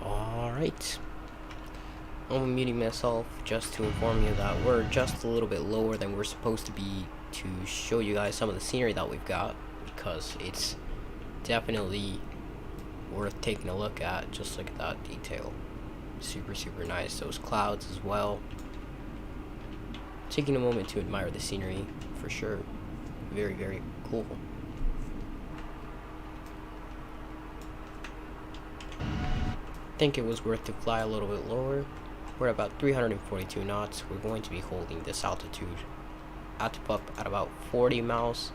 Alright, I'm muting myself just to inform you that we're just a little bit lower than we're supposed to be to show you guys some of the scenery that we've got, because it's definitely worth taking a look at. Just look at that detail. Super nice. Those clouds as well. Taking a moment to admire the scenery for sure. Very cool. I think it was worth to fly a little bit lower, We're at about 342 knots. We're going to be holding this altitude at about 40 miles.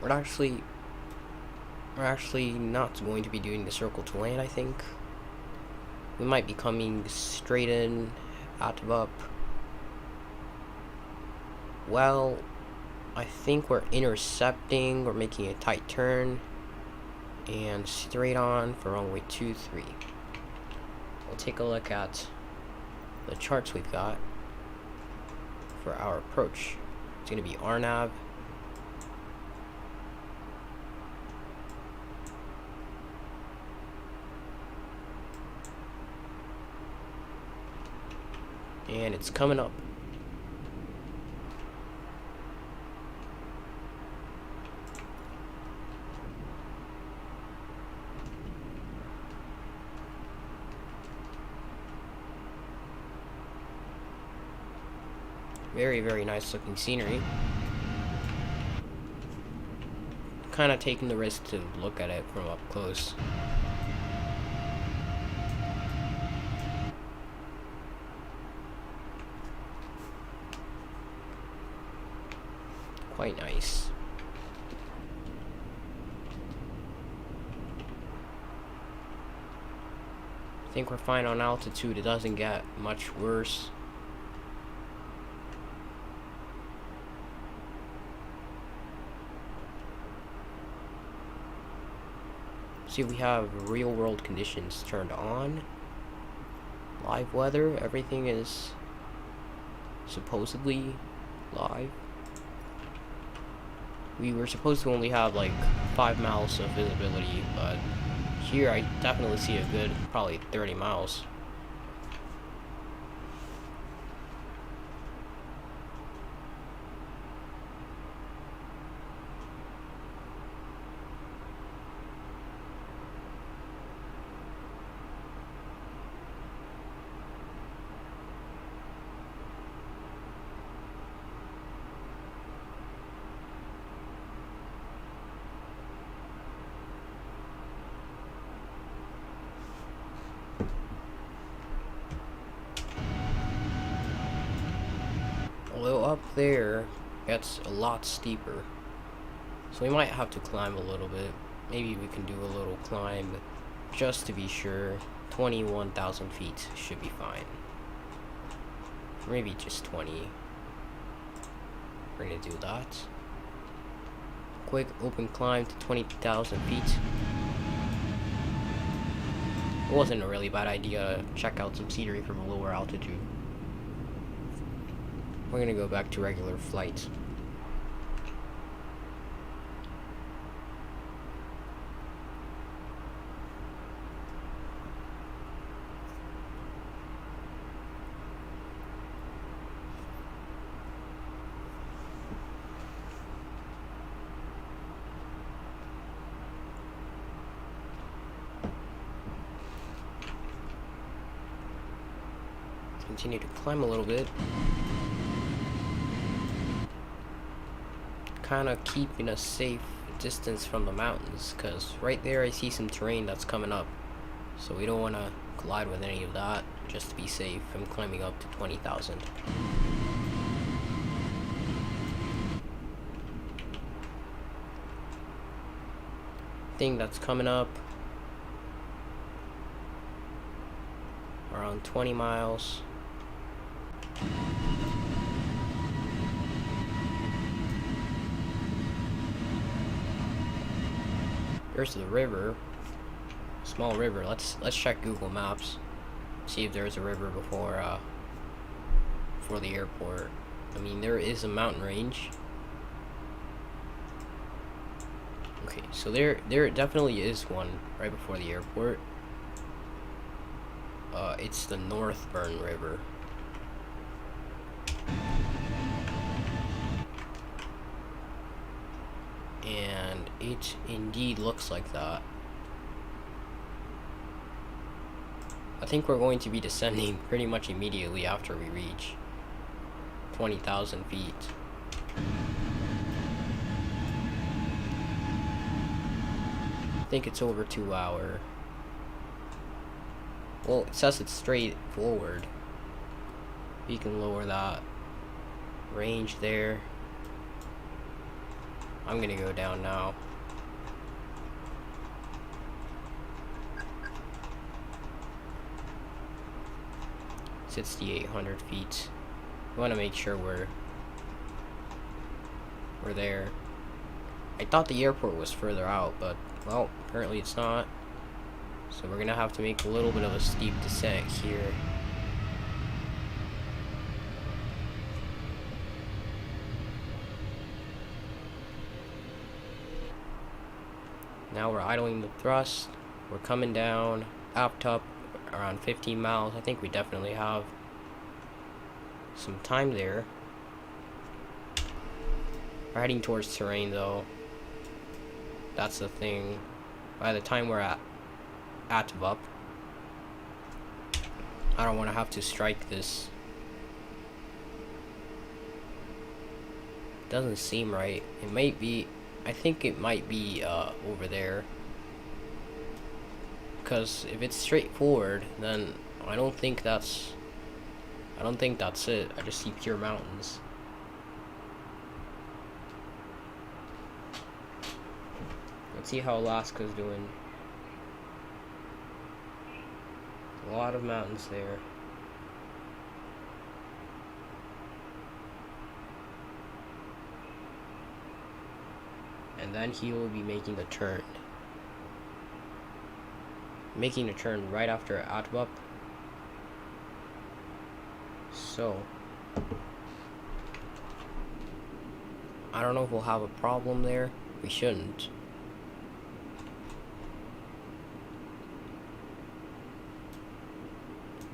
We're actually not going to be doing the circle to land, I think. We might be coming straight in at up. Well, I think we're intercepting. We're making a tight turn and straight on for runway 23. We'll take a look at the charts we've got for our approach. It's going to be RNAV. And it's coming up. Very, very nice looking scenery. Kind of taking the risk to look at it from up close. Quite nice. I think we're fine on altitude. It doesn't get much worse. See, we have real world conditions turned on. Live weather, everything is supposedly live. We were supposed to only have like 5 miles of visibility, but here I definitely see a good probably 30 miles. Although up there gets a lot steeper, so we might have to climb a little bit. Maybe we can do a little climb just to be sure. 21,000 feet should be fine. Maybe just 20. We're gonna do that. Quick open climb to 20,000 feet. It wasn't a really bad idea to check out some scenery from a lower altitude. We're gonna go back to regular flight. Continue to climb a little bit. Kind of keeping a safe distance from the mountains, because right there I see some terrain that's coming up, so we don't want to collide with any of that. Just to be safe, I'm climbing up to 20,000. Thing that's coming up around 20 miles. There's the river, small river. Let's check Google Maps, see if there's a river before the airport. I mean, there is a mountain range. Okay, so there definitely is one right before the airport. It's the Northburn River. And it indeed looks like that. I think we're going to be descending pretty much immediately after we reach 20,000 feet. I think it's over 2 hours. Well, it says it's straight forward. You can lower that range there. I'm gonna go down now. It's 6,800 feet. We want to make sure we're there. I thought the airport was further out, but well, apparently it's not. So we're gonna have to make a little bit of a steep descent here. Now we're idling the thrust. We're coming down, apt up around 15 miles. I think we definitely have some time there. We're heading towards terrain though. That's the thing. By the time we're at up, I don't want to have to strike this. Doesn't seem right. It might be. I think it might be over there. Because if it's straightforward, then I don't think that's it. I just see pure mountains. Let's see how Alaska's doing. A lot of mountains there. And then he will be making the turn. Making a turn right after Atubup. So I don't know if we'll have a problem there. We shouldn't.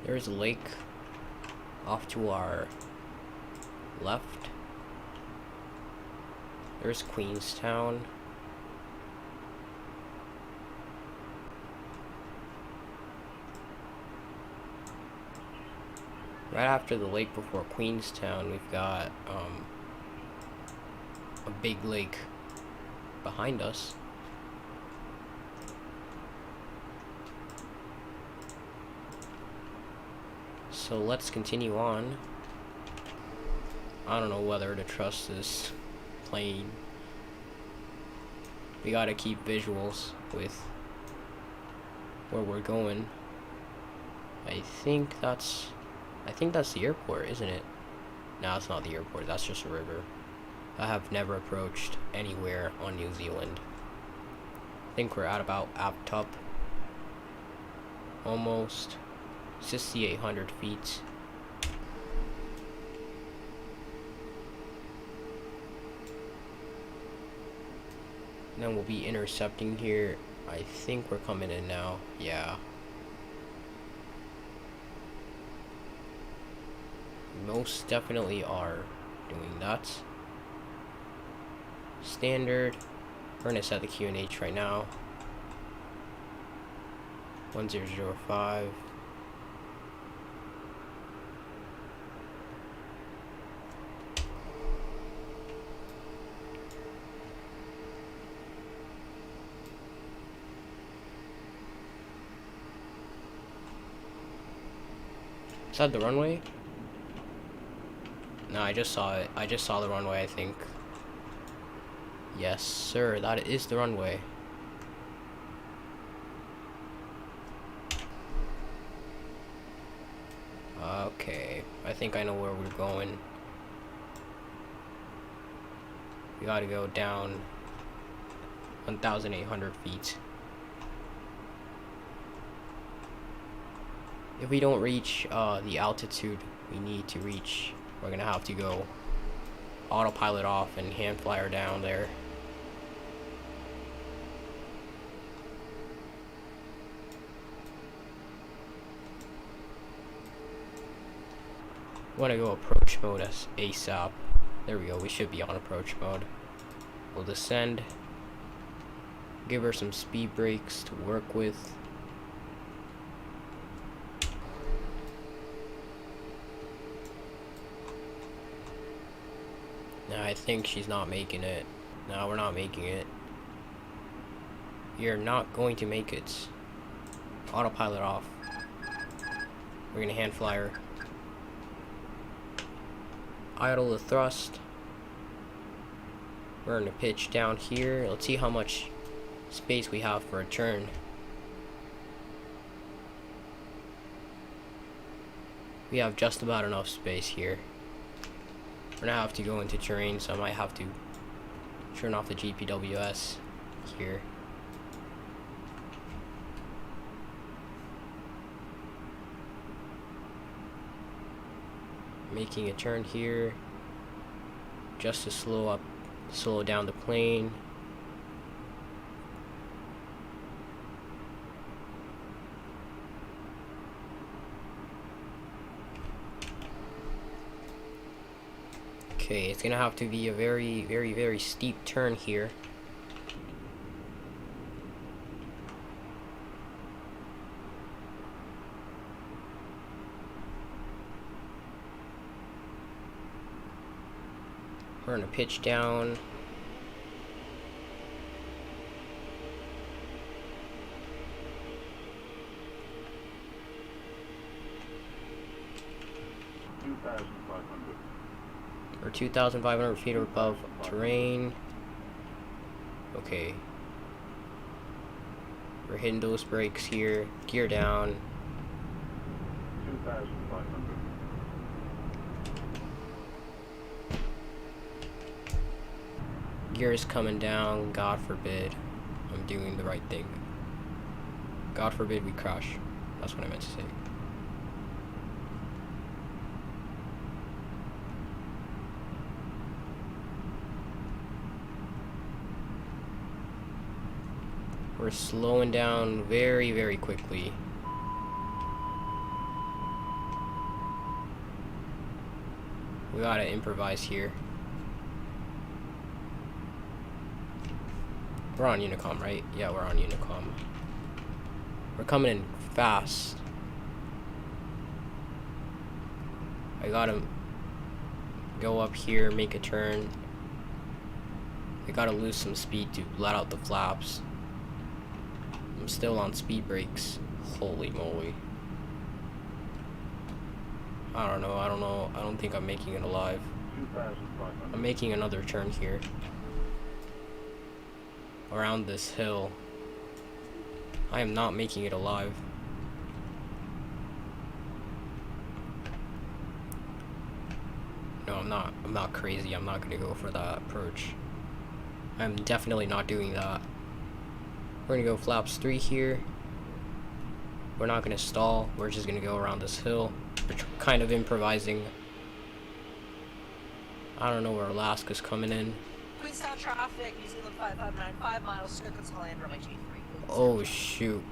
There's a lake off to our left. There's Queenstown. Right after the lake before Queenstown, we've got a big lake behind us. So let's continue on. I don't know whether to trust this plane. We gotta keep visuals with where we're going. I think that's the airport, isn't it? No, it's not the airport. That's just a river. I have never approached anywhere on New Zealand. I think we're at about apt up. Almost 6,800 feet. And then we'll be intercepting here. I think we're coming in now. Yeah. Most definitely are doing that. Standard. We're gonna set the QNH right now. 1005. Is that the runway? No, I just saw it. I just saw the runway, I think. Yes, sir, that is the runway. Okay, I think I know where we're going. We gotta go down 1,800 feet. If we don't reach the altitude we need to reach, we're gonna have to go autopilot off and hand flyer down there. We wanna go approach mode as ASAP. There we go, we should be on approach mode. We'll descend. Give her some speed brakes to work with. I think she's not making it. No, we're not making it. You're not going to make it. Autopilot off. We're gonna hand flyer. Idle the thrust. We're gonna pitch down here. Let's see how much space we have for a turn. We have just about enough space here. We're gonna have to go into terrain, so I might have to turn off the GPWS here. Making a turn here just to slow down the plane. Okay, it's gonna have to be a very steep turn here. We're gonna pitch down. We're 2,500 feet above terrain. Okay. We're hitting those brakes here. Gear down. 2,500. Gear is coming down. God forbid I'm doing the right thing. God forbid we crash. That's what I meant to say. We're slowing down very quickly. We gotta improvise here. We're on Unicom, right? Yeah, we're on Unicom. We're coming in fast. I gotta go up here, make a turn. I gotta lose some speed to let out the flaps. I'm still on speed brakes. Holy moly. I don't know. I don't think I'm making it alive. I'm making another turn here. Around this hill. I am not making it alive. No, I'm not crazy. I'm not gonna go for that approach. I'm definitely not doing that. We're gonna go flaps 3 here. We're not gonna stall. We're just gonna go around this hill. We're kind of improvising. I don't know where Alaska's coming in. Queenstown traffic, New Zealand 559, 5 miles, circuits land, runway G3. Oh shoot.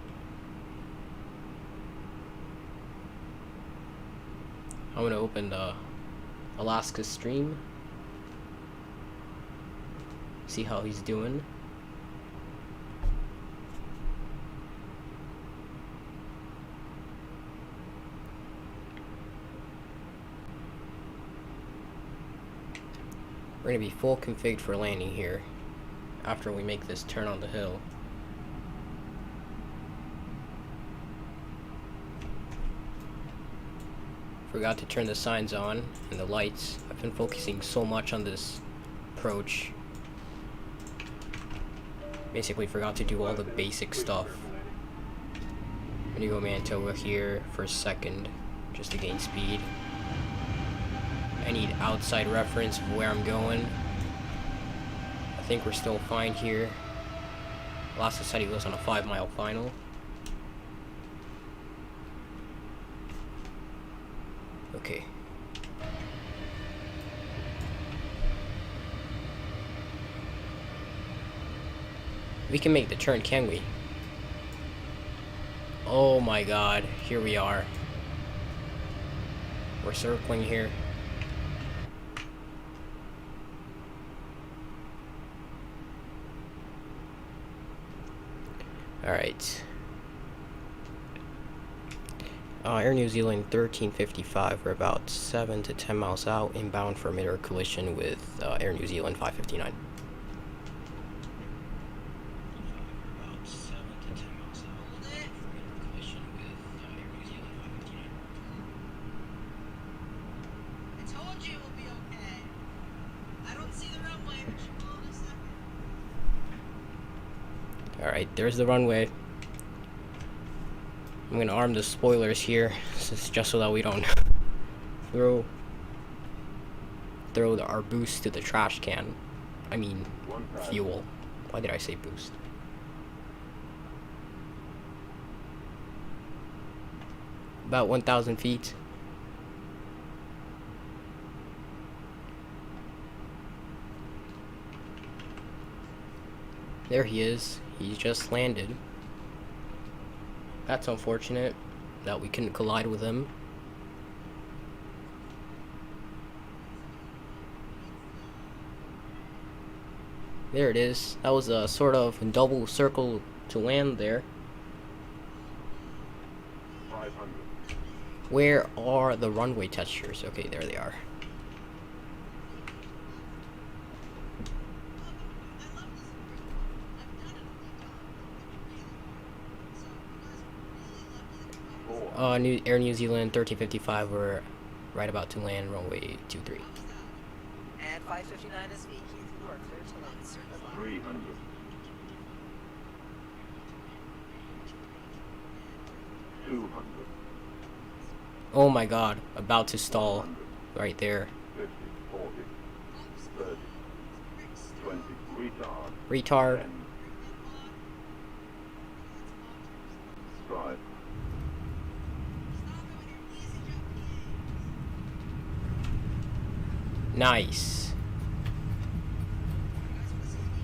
I'm gonna open the Alaska stream. See how he's doing. We're gonna be full configured for landing here after we make this turn on the hill. Forgot to turn the signs on and the lights. I've been focusing so much on this approach. Basically forgot to do all the basic stuff. I'm gonna go Manitoba here for a second just to gain speed. I need outside reference of where I'm going. I think we're still fine here. Alaska said he was on a 5-mile final. Okay. We can make the turn, can we? Oh my god, here we are. We're circling here. Alright. Air New Zealand 1355. We're about 7 to 10 miles out, inbound for mid-air collision with Air New Zealand 559. Alright, there's the runway. I'm gonna arm the spoilers here, just so that we don't throw our boost to the trash can. I mean, fuel. Why did I say boost? About 1,000 feet. There he is. He just landed. That's unfortunate that we couldn't collide with him. There it is. That was a sort of double circle to land there. 500. Where are the runway textures? Okay, there they are. Air New Zealand 1355, we're right about to land runway 23. And 559 is me. You are clear to land, sir. 300. 200. Oh my god, about to stall right there. 50, 40, 30, 20, Retard. 10, 5. Nice.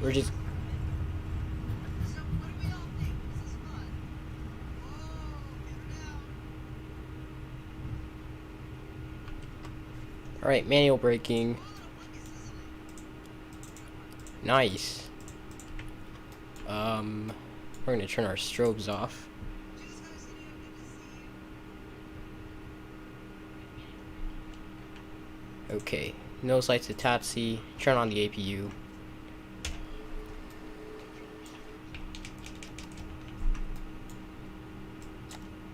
We're just... Alright, manual braking. Nice. We're gonna turn our strobes off. Okay, nose lights to taxi, turn on the APU.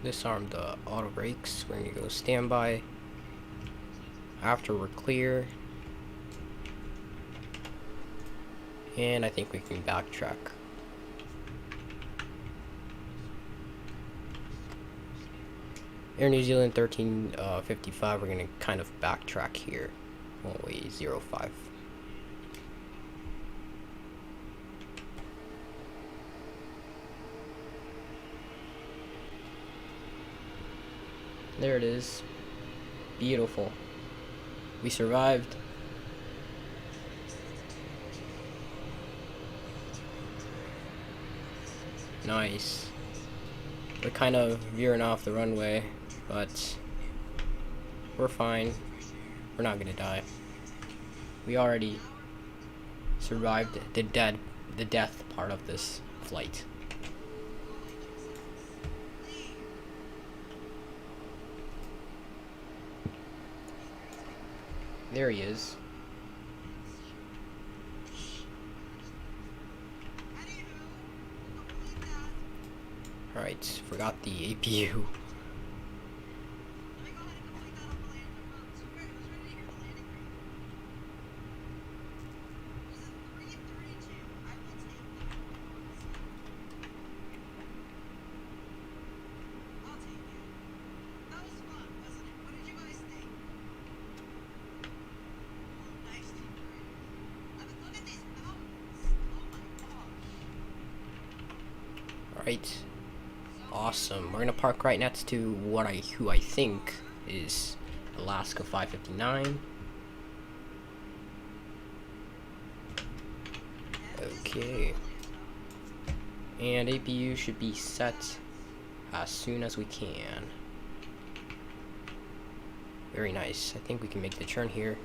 Disarm the auto brakes, we're gonna go standby. After we're clear. And I think we can backtrack. Air New Zealand 1355, we're gonna kind of backtrack here. Runway 05. There it is. Beautiful. We survived. Nice. We're kind of veering off the runway, but we're fine. We're not gonna die. We already survived the death part of this flight. There he is. Alright, forgot the APU. Alright. Awesome. We're gonna park right next to who I think is Alaska 559. Okay. And APU should be set as soon as we can. Very nice. I think we can make the turn here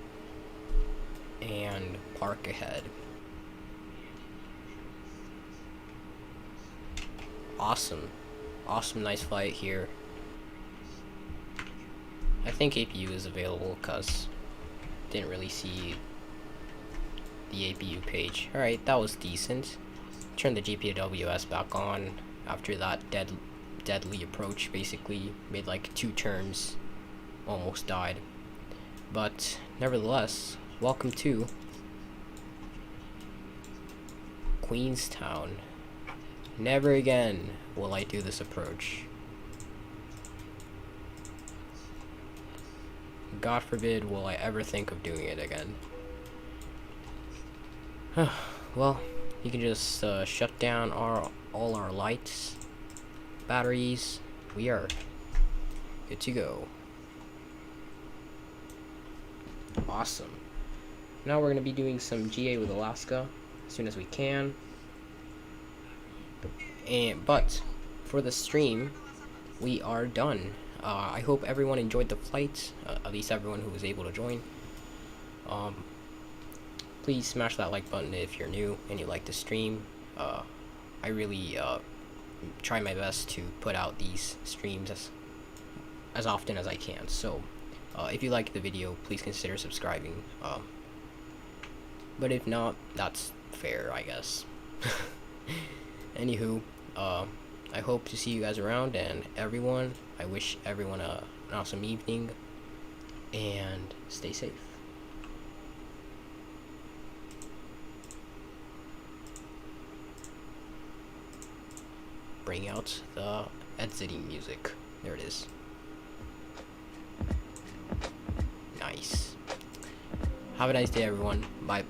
and park ahead. Awesome. Awesome, nice flight here. I think APU is available because didn't really see the APU page. Alright, that was decent. Turn the GPWS back on after that deadly approach. Basically made like 2 turns, almost died. But nevertheless, welcome to Queenstown. Never again will I do this approach. God forbid will I ever think of doing it again. Well, you can just shut down all our lights, batteries. We are good to go. Awesome. Now we're going to be doing some GA with Alaska as soon as we can. But for the stream, we are done. I hope everyone enjoyed the flight, at least everyone who was able to join. Please smash that like button if you're new and you like the stream. I really try my best to put out these streams as often as I can. So if you like the video, please consider subscribing. But if not, that's fair, I guess. Anywho, I hope to see you guys around, and everyone, I wish everyone an awesome evening, and stay safe. Bring out the NZAA music. There it is. Nice. Have a nice day, everyone. Bye.